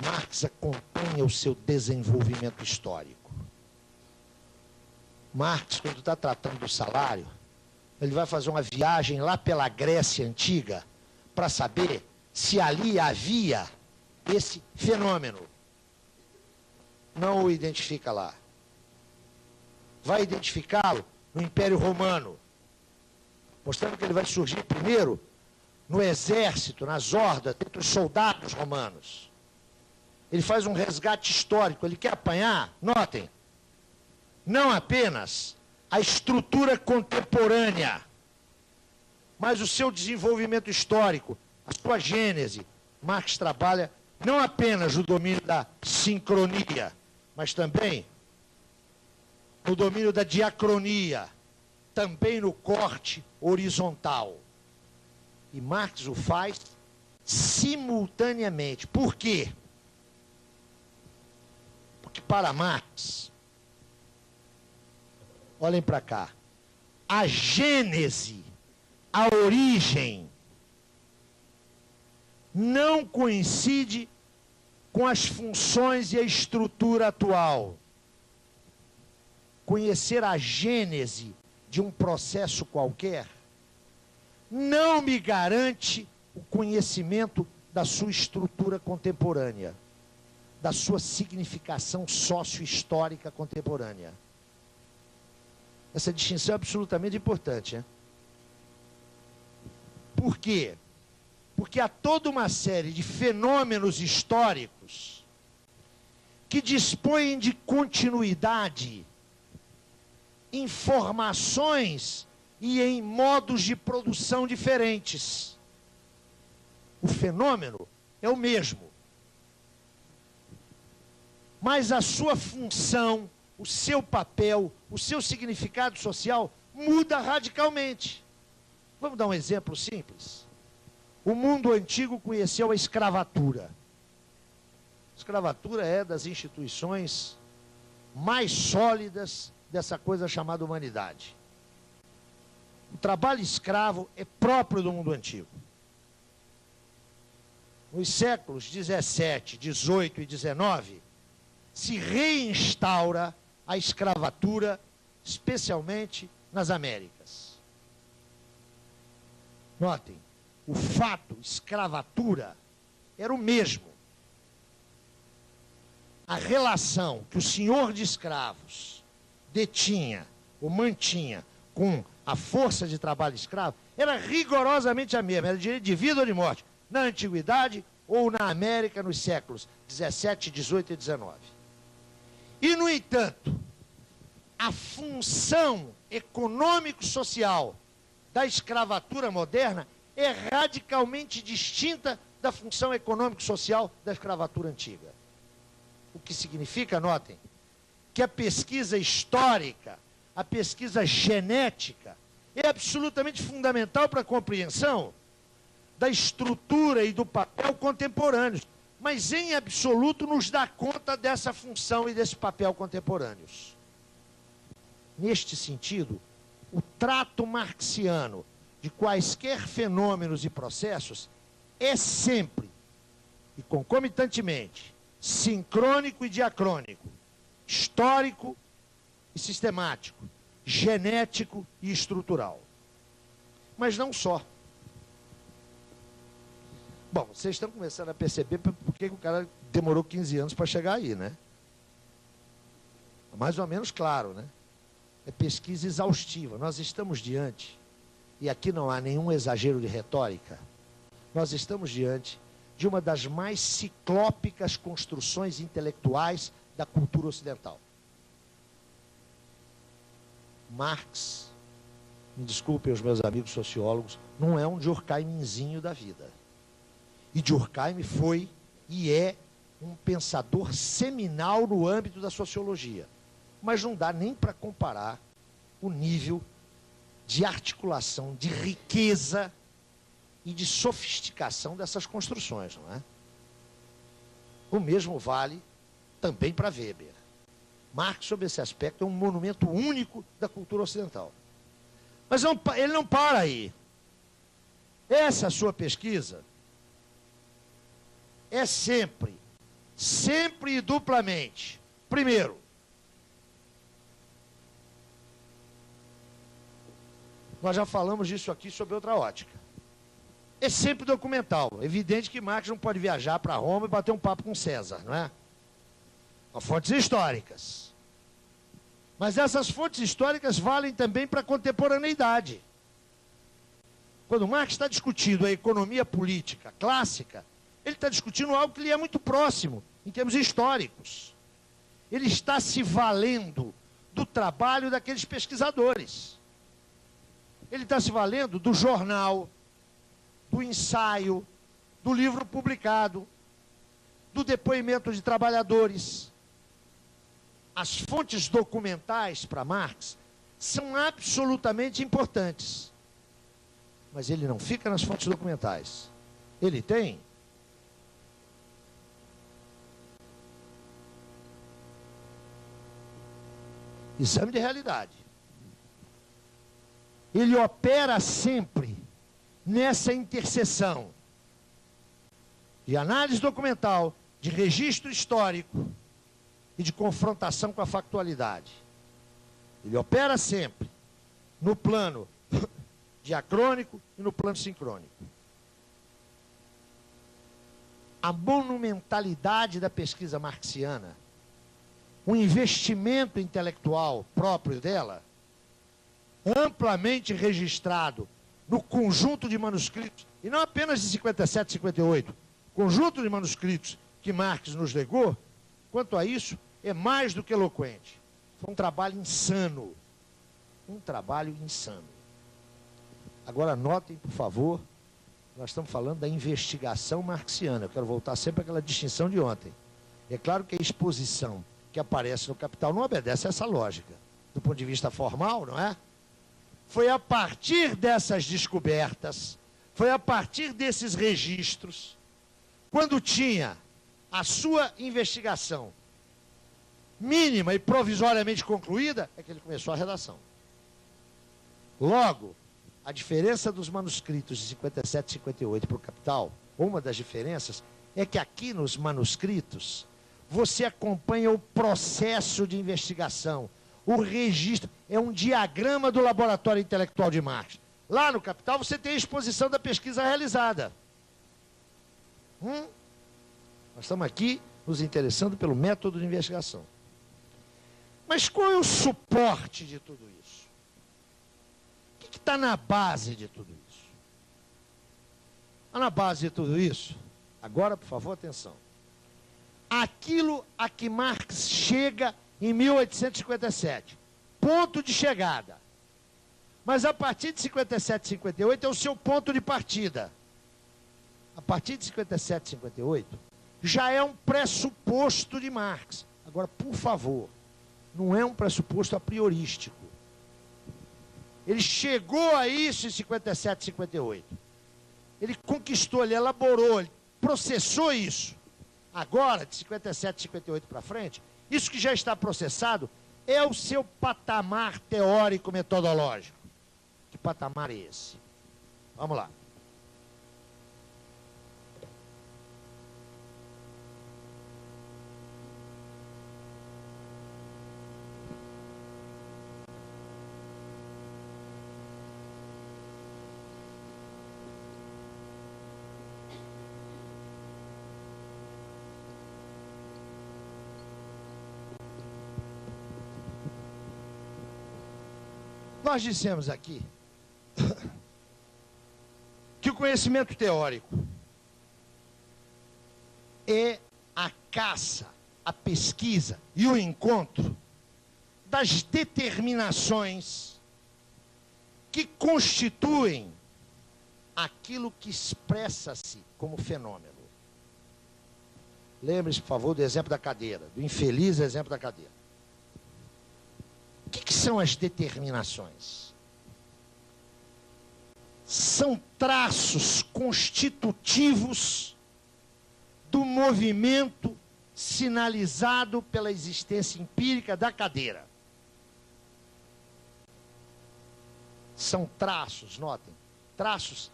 Marx acompanha o seu desenvolvimento histórico. Marx, quando está tratando do salário, ele vai fazer uma viagem lá pela Grécia Antiga para saber se ali havia esse fenômeno. Não o identifica lá. Vai identificá-lo no Império Romano, mostrando que ele vai surgir primeiro no exército, nas hordas, entre os soldados romanos. Ele faz um resgate histórico, ele quer apanhar, notem, não apenas a estrutura contemporânea, mas o seu desenvolvimento histórico, a sua gênese. Marx trabalha não apenas no domínio da sincronia, mas também no domínio da diacronia, também no corte horizontal. E Marx o faz simultaneamente. Por quê? Porque para Marx, olhem para cá, a gênese, a origem, não coincide com as funções e a estrutura atual. Conhecer a gênese de um processo qualquer não me garante o conhecimento da sua estrutura contemporânea, da sua significação sócio-histórica contemporânea. Essa distinção é absolutamente importante, né? Por quê? Porque há toda uma série de fenômenos históricos que dispõem de continuidade, informações e em modos de produção diferentes. O fenômeno é o mesmo, mas a sua função, o seu papel, o seu significado social muda radicalmente. Vamos dar um exemplo simples. O mundo antigo conheceu a escravatura. A escravatura é das instituições mais sólidas dessa coisa chamada humanidade. O trabalho escravo é próprio do mundo antigo. Nos séculos 17, 18 e 19, se reinstaura a escravatura, especialmente nas Américas. Notem, o fato escravatura era o mesmo. A relação que o senhor de escravos detinha ou mantinha com a força de trabalho escravo era rigorosamente a mesma, era direito de vida ou de morte, na antiguidade ou na América nos séculos 17, 18 e 19. E, no entanto, a função econômico-social da escravatura moderna é radicalmente distinta da função econômico-social da escravatura antiga. O que significa, notem, que a pesquisa histórica, a pesquisa genética, é absolutamente fundamental para a compreensão da estrutura e do papel contemporâneos, mas em absoluto nos dá conta dessa função e desse papel contemporâneos. Neste sentido, o trato marxiano de quaisquer fenômenos e processos é sempre, e concomitantemente, sincrônico e diacrônico, histórico e sistemático, genético e estrutural. Mas não só. Bom, vocês estão começando a perceber por que o cara demorou 15 anos para chegar aí, né? Mais ou menos claro, né? É pesquisa exaustiva. Nós estamos diante, e aqui não há nenhum exagero de retórica, nós estamos diante de uma das mais ciclópicas construções intelectuais da cultura ocidental. Marx, me desculpem os meus amigos sociólogos, não é um Durkheimzinho da vida. E Durkheim foi e é um pensador seminal no âmbito da sociologia. Mas não dá nem para comparar o nível de articulação, de riqueza e de sofisticação dessas construções, não é? O mesmo vale também para Weber. Marx, sob esse aspecto, é um monumento único da cultura ocidental. Mas ele não para aí. Essa sua pesquisa é sempre e duplamente. Primeiro, nós já falamos disso aqui sob outra ótica. É sempre documental. É evidente que Marx não pode viajar para Roma e bater um papo com César, não é? São fontes históricas. Mas essas fontes históricas valem também para a contemporaneidade. Quando Marx está discutindo a economia política clássica, ele está discutindo algo que lhe é muito próximo, em termos históricos. Ele está se valendo do trabalho daqueles pesquisadores. Ele está se valendo do jornal, do ensaio, do livro publicado, do depoimento de trabalhadores. As fontes documentais para Marx são absolutamente importantes. Mas ele não fica nas fontes documentais. Ele tem exame de realidade. Ele opera sempre nessa interseção de análise documental, de registro histórico e de confrontação com a factualidade. Ele opera sempre no plano diacrônico e no plano sincrônico. A monumentalidade da pesquisa marxiana, o investimento intelectual próprio dela, amplamente registrado no conjunto de manuscritos, e não apenas de 57 e 58, conjunto de manuscritos que Marx nos legou, quanto a isso, é mais do que eloquente. Foi um trabalho insano. Um trabalho insano. Agora, notem, por favor, nós estamos falando da investigação marxiana. Eu quero voltar sempre àquela distinção de ontem. É claro que a exposição que aparece no Capital não obedece a essa lógica. Do ponto de vista formal, não é? Foi a partir dessas descobertas, foi a partir desses registros, quando tinha a sua investigação mínima e provisoriamente concluída, é que ele começou a redação. Logo, a diferença dos manuscritos de 57 e 58 para o Capital, uma das diferenças, é que aqui nos manuscritos, você acompanha o processo de investigação, o registro, é um diagrama do laboratório intelectual de Marx. Lá no Capital você tem a exposição da pesquisa realizada. Nós estamos aqui nos interessando pelo método de investigação. Mas qual é o suporte de tudo isso? O que está na base de tudo isso? Está na base de tudo isso? Agora, por favor, atenção. Aquilo a que Marx chega em 1857. Ponto de chegada. Mas a partir de 57 e 58 é o seu ponto de partida. A partir de 57 e 58 já é um pressuposto de Marx. Agora, por favor, não é um pressuposto a priorístico. Ele chegou a isso em 57 e 58. Ele conquistou, ele elaborou, ele processou isso. Agora, de 57 e 58 para frente, isso que já está processado é o seu patamar teórico-metodológico. Que patamar é esse? Vamos lá. Nós dissemos aqui que o conhecimento teórico é a caça, a pesquisa e o encontro das determinações que constituem aquilo que expressa-se como fenômeno. Lembre-se, por favor, do exemplo da cadeira, do infeliz exemplo da cadeira. O que são as determinações? são traços constitutivos do movimento sinalizado pela existência empírica da cadeira. São traços, notem, traços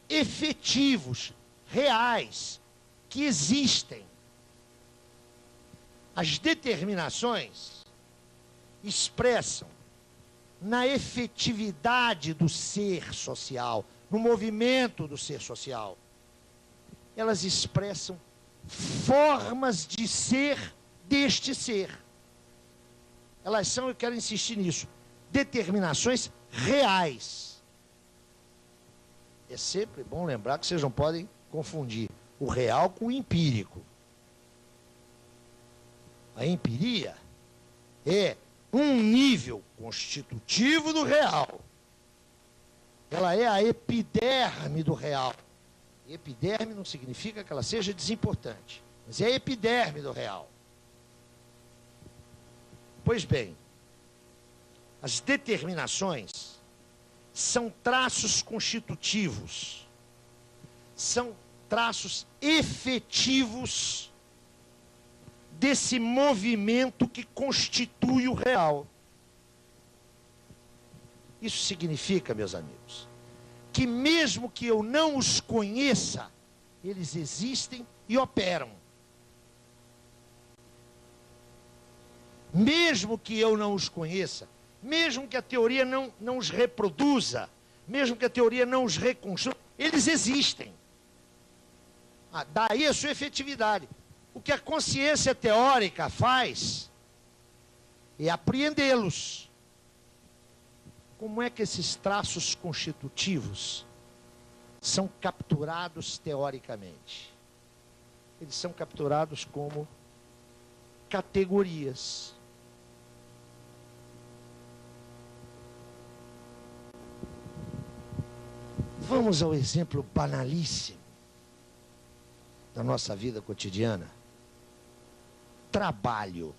efetivos, reais, que existem. As determinações expressam na efetividade do ser social, no movimento do ser social. Elas expressam formas de ser deste ser. Elas são, eu quero insistir nisso, determinações reais. É sempre bom lembrar que vocês não podem confundir o real com o empírico. A empiria é um nível constitutivo do real. Ela é a epiderme do real. Epiderme não significa que ela seja desimportante, mas é a epiderme do real. Pois bem, as determinações são traços constitutivos, são traços efetivos desse movimento que constitui o real. Isso significa, meus amigos, que mesmo que eu não os conheça, eles existem e operam. Mesmo que eu não os conheça, mesmo que a teoria não os reproduza, mesmo que a teoria não os reconstrua, eles existem. Daí a sua efetividade. O que a consciência teórica faz é apreendê-los. Como é que esses traços constitutivos são capturados teoricamente? Eles são capturados como categorias. Vamos ao exemplo banalíssimo da nossa vida cotidiana. Trabalho.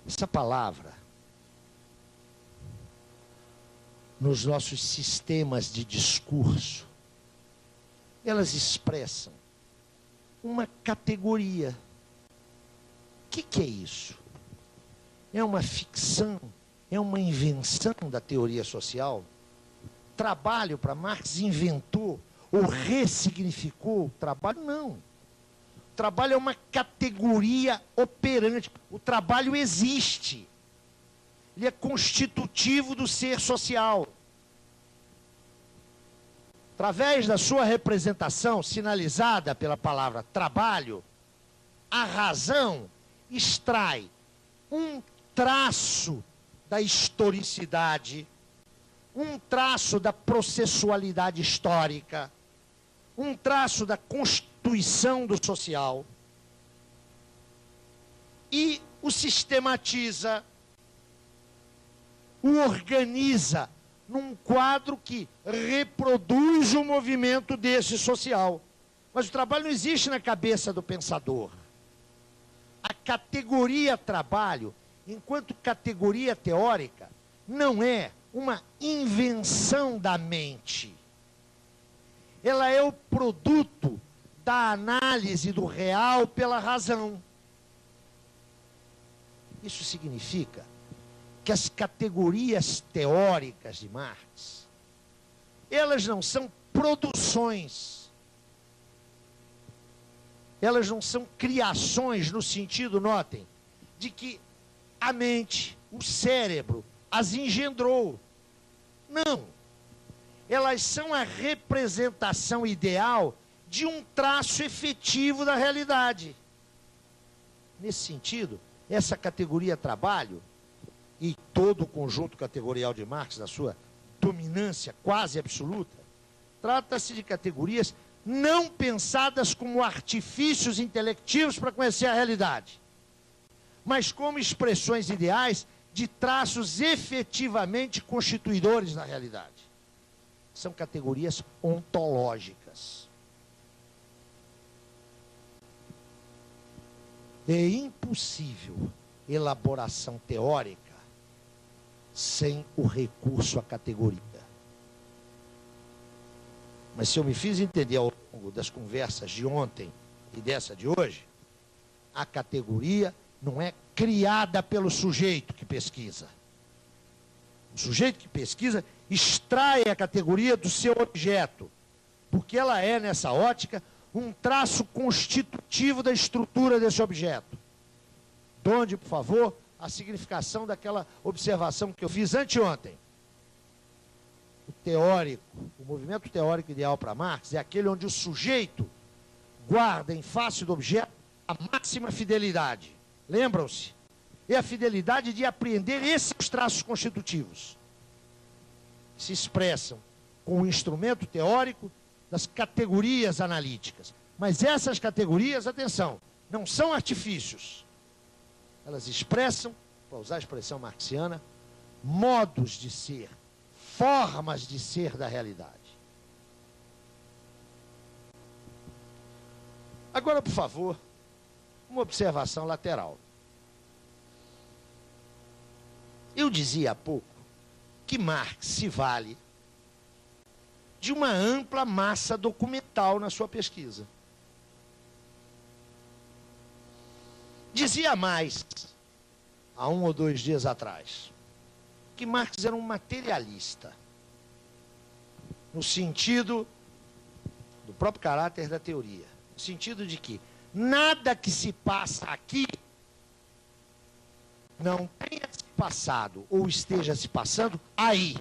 Essa palavra, nos nossos sistemas de discurso, elas expressam uma categoria. O que é isso? É uma ficção? É uma invenção da teoria social? Trabalho, para Marx, inventou ou ressignificou o trabalho? Não. O trabalho é uma categoria operante. O trabalho existe. Ele é constitutivo do ser social. Através da sua representação, sinalizada pela palavra trabalho, a razão extrai um traço da historicidade, um traço da processualidade histórica, um traço da constituição do social, e o sistematiza, o organiza num quadro que reproduz o movimento desse social. Mas o trabalho não existe na cabeça do pensador. A categoria trabalho, enquanto categoria teórica, não é uma invenção da mente. Ela é o produto da análise do real pela razão. Isso significa que as categorias teóricas de Marx, elas não são produções, elas não são criações no sentido, notem, de que a mente, o cérebro, as engendrou. Não. Elas são a representação ideal de um traço efetivo da realidade. Nesse sentido, essa categoria trabalho e todo o conjunto categorial de Marx, na sua dominância quase absoluta, trata-se de categorias não pensadas como artifícios intelectivos para conhecer a realidade, mas como expressões ideais de traços efetivamente constituidores da realidade. São categorias ontológicas. É impossível elaboração teórica sem o recurso à categoria. Mas se eu me fiz entender ao longo das conversas de ontem e dessa de hoje, a categoria não é criada pelo sujeito que pesquisa. O sujeito que pesquisa extrai a categoria do seu objeto, porque ela é, nessa ótica, um traço constitutivo da estrutura desse objeto. Donde, por favor, a significação daquela observação que eu fiz anteontem. O teórico, o movimento teórico ideal para Marx é aquele onde o sujeito guarda em face do objeto a máxima fidelidade. Lembram-se? É a fidelidade de apreender esses traços constitutivos. Se expressam com o instrumento teórico das categorias analíticas. Mas essas categorias, atenção, não são artifícios. Elas expressam, para usar a expressão marxiana, modos de ser, formas de ser da realidade. Agora, por favor, uma observação lateral. Eu dizia há pouco que Marx se vale de uma ampla massa documental na sua pesquisa. Dizia mais, há 1 ou 2 dias atrás, que Marx era um materialista, no sentido do próprio caráter da teoria, no sentido de que nada que se passa aqui não tenha se passado ou esteja se passando aí.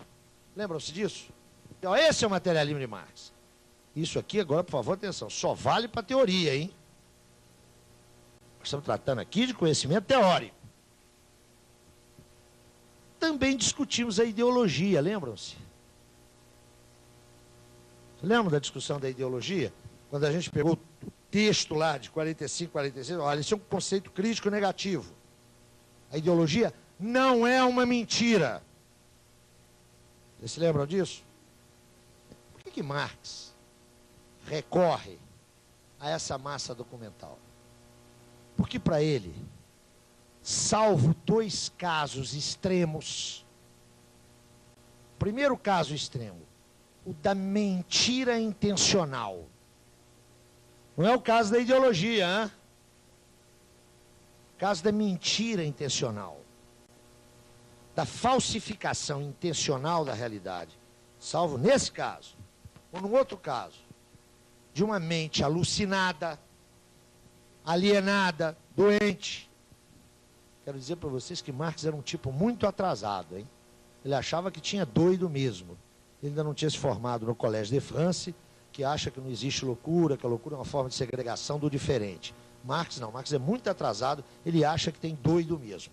Lembram-se disso? Então, esse é o materialismo de Marx. Isso aqui, agora, por favor, atenção, só vale para teoria, hein? Nós estamos tratando aqui de conhecimento teórico. Também discutimos a ideologia, lembram-se? Lembram da discussão da ideologia? Quando a gente pegou o texto lá de 45, 46, olha, isso é um conceito crítico negativo. A ideologia não é uma mentira. Vocês se lembram disso? Por que Marx recorre a essa massa documental? Porque para ele, salvo 2 casos extremos, primeiro caso extremo, o da mentira intencional. Não é o caso da ideologia, hein? O caso da mentira intencional, da falsificação intencional da realidade, salvo nesse caso, ou num outro caso, de uma mente alucinada, alienada, doente. Quero dizer para vocês que Marx era um tipo muito atrasado, hein? Ele achava que tinha doido mesmo. Ele ainda não tinha se formado no Collège de France, que acha que não existe loucura, que a loucura é uma forma de segregação do diferente. Marx não, Marx é muito atrasado, ele acha que tem doido mesmo.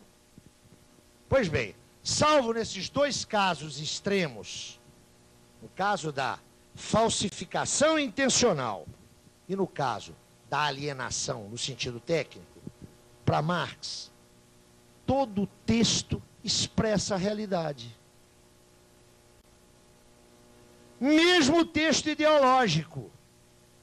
Pois bem, salvo nesses 2 casos extremos, no caso da falsificação intencional e no caso da alienação no sentido técnico, para Marx, todo texto expressa a realidade. Mesmo o texto ideológico,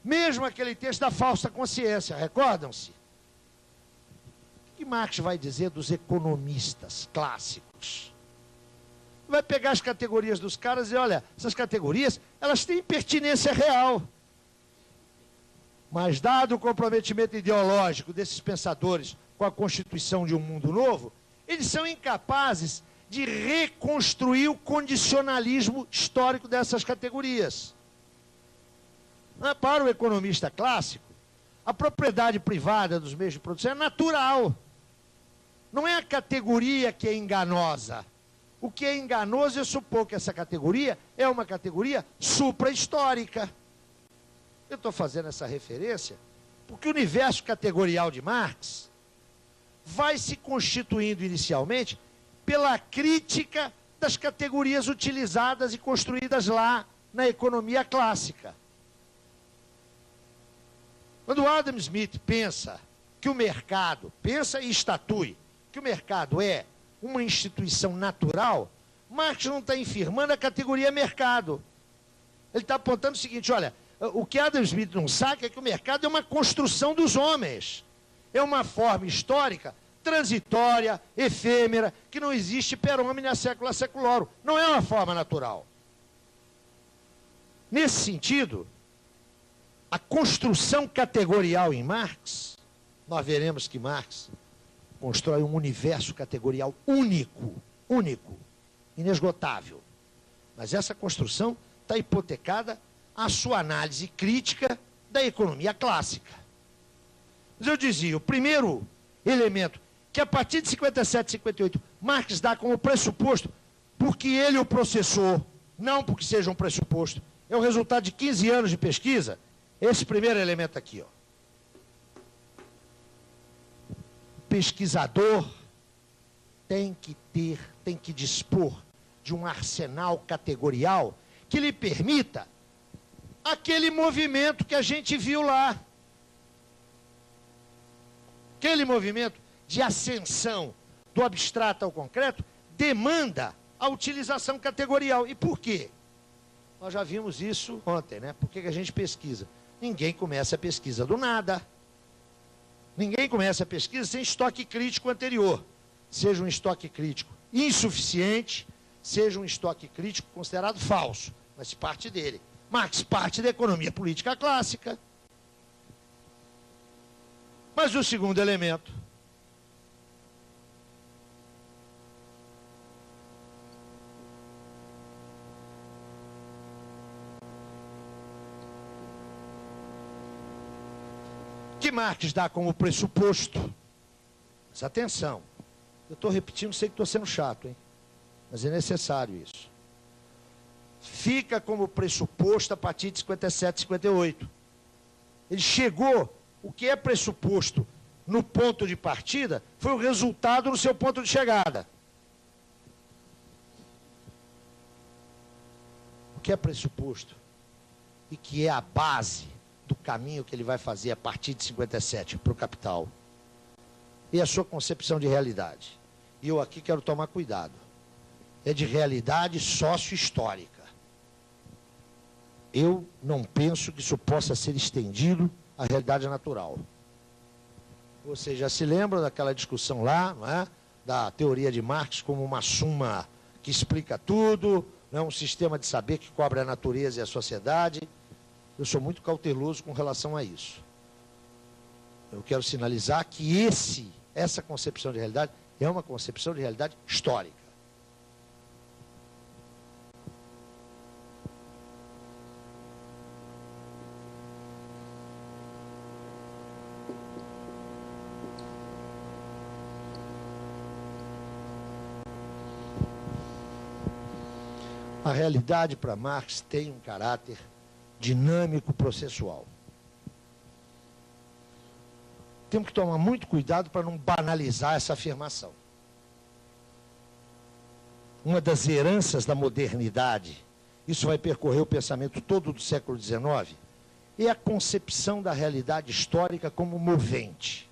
mesmo aquele texto da falsa consciência, recordam-se? O que Marx vai dizer dos economistas clássicos? Vai pegar as categorias dos caras e dizer, olha, essas categorias, elas têm pertinência real. Mas dado o comprometimento ideológico desses pensadores com a constituição de um mundo novo, eles são incapazes de reconstruir o condicionalismo histórico dessas categorias. Para o economista clássico, a propriedade privada dos meios de produção é natural. Não é a categoria que é enganosa. O que é enganoso é supor que essa categoria é uma categoria supra-histórica. Eu estou fazendo essa referência porque o universo categorial de Marx vai se constituindo inicialmente pela crítica das categorias utilizadas e construídas lá na economia clássica. Quando Adam Smith pensa que o mercado, pensa e estatui, que o mercado é uma instituição natural, Marx não está infirmando a categoria mercado. Ele está apontando o seguinte, olha, o que Adam Smith não sabe é que o mercado é uma construção dos homens. É uma forma histórica, transitória, efêmera, que não existe per hominem a secula seculorum. Não é uma forma natural. Nesse sentido, a construção categorial em Marx, nós veremos que Marx constrói um universo categorial único, inesgotável. Mas essa construção está hipotecada à sua análise crítica da economia clássica. Mas eu dizia, o primeiro elemento, que a partir de 57, 58, Marx dá como pressuposto, porque ele o processou, não porque seja um pressuposto, é o resultado de 15 anos de pesquisa, esse primeiro elemento aqui, ó. Pesquisador tem que dispor de um arsenal categorial que lhe permita aquele movimento que a gente viu lá. Aquele movimento de ascensão do abstrato ao concreto demanda a utilização categorial. E por quê? Nós já vimos isso ontem, né? Por que a gente pesquisa? Ninguém começa a pesquisa do nada. Ninguém começa a pesquisa sem estoque crítico anterior. Seja um estoque crítico insuficiente, seja um estoque crítico considerado falso, mas parte dele. Marx parte da economia política clássica. Mas o segundo elemento, que Marx dá como pressuposto, mas atenção, eu estou repetindo, sei que estou sendo chato, hein? Mas é necessário isso. Fica como pressuposto a partir de 57, 58. Ele chegou, o que é pressuposto no ponto de partida, foi o resultado no seu ponto de chegada. O que é pressuposto e que é a base do caminho que ele vai fazer a partir de 57 para o capital. E a sua concepção de realidade. E eu aqui quero tomar cuidado. É de realidade sócio-histórica. Eu não penso que isso possa ser estendido à realidade natural. Vocês já se lembram daquela discussão lá, não é? Da teoria de Marx como uma suma que explica tudo, não é? Um sistema de saber que cobre a natureza e a sociedade. Eu sou muito cauteloso com relação a isso. Eu quero sinalizar que essa concepção de realidade é uma concepção de realidade histórica. A realidade para Marx tem um caráter dinâmico processual. Temos que tomar muito cuidado para não banalizar essa afirmação. Uma das heranças da modernidade, isso vai percorrer o pensamento todo do século XIX, é a concepção da realidade histórica como movente.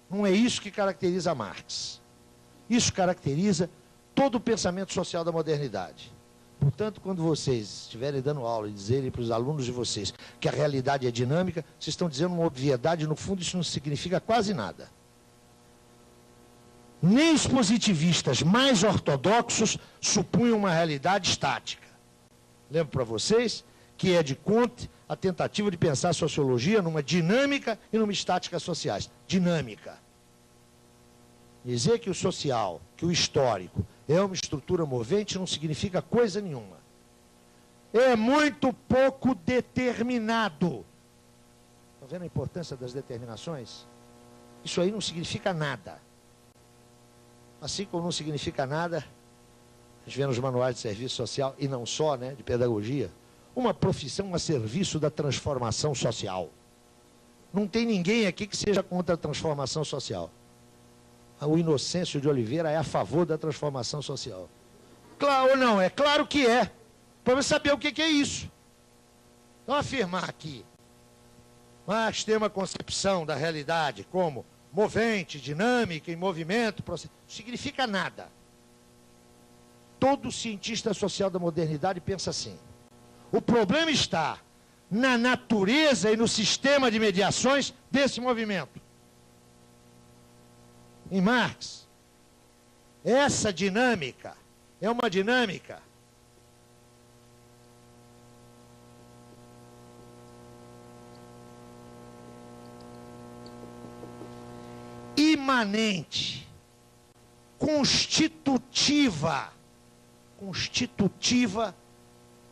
Não é isso que caracteriza Marx. Isso caracteriza todo o pensamento social da modernidade. Portanto, quando vocês estiverem dando aula e dizerem para os alunos de vocês que a realidade é dinâmica, vocês estão dizendo uma obviedade, no fundo isso não significa quase nada. Nem os positivistas mais ortodoxos supunham uma realidade estática. Lembro para vocês que é de Comte a tentativa de pensar a sociologia numa dinâmica e numa estática sociais. Dinâmica. Dizer que o social, que o histórico, é uma estrutura movente não significa coisa nenhuma. É muito pouco determinado. Estão vendo a importância das determinações? Isso aí não significa nada. Assim como não significa nada, a gente vê nos manuais de serviço social, e não só, né, de pedagogia, uma profissão a serviço da transformação social. Não tem ninguém aqui que seja contra a transformação social. O Inocêncio de Oliveira é a favor da transformação social. Claro ou não? É claro que é. Para você saber o que é isso. Então, afirmar aqui, Marx tem uma concepção da realidade como movente, dinâmica, em movimento, processo, não significa nada. Todo cientista social da modernidade pensa assim. O problema está na natureza e no sistema de mediações desse movimento. Em Marx, essa dinâmica é uma dinâmica imanente, constitutiva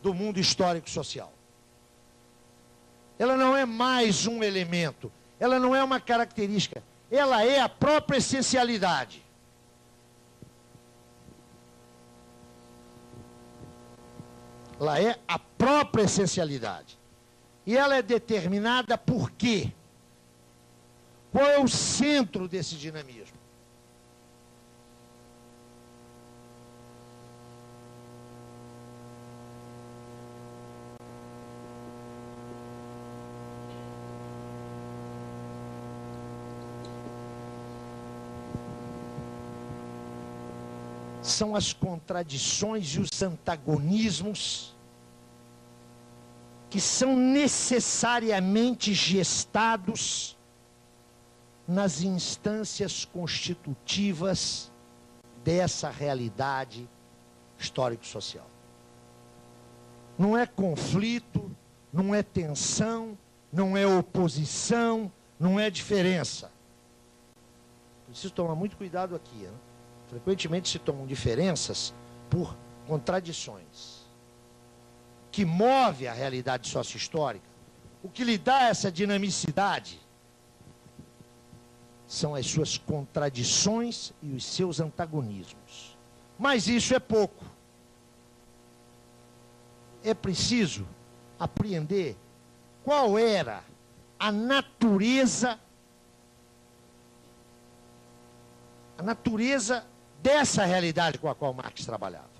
do mundo histórico-social. Ela não é mais um elemento, ela não é uma característica, ela é a própria essencialidade. Ela é a própria essencialidade. E ela é determinada por quê? Qual é o centro desse dinamismo? São as contradições e os antagonismos que são necessariamente gestados nas instâncias constitutivas dessa realidade histórico-social. Não é conflito, não é tensão, não é oposição, não é diferença. Preciso tomar muito cuidado aqui, né? Frequentemente se tomam diferenças por contradições. O que move a realidade sócio-histórica, o que lhe dá essa dinamicidade, são as suas contradições e os seus antagonismos. Mas isso é pouco. É preciso apreender qual era a natureza dessa realidade com a qual Marx trabalhava.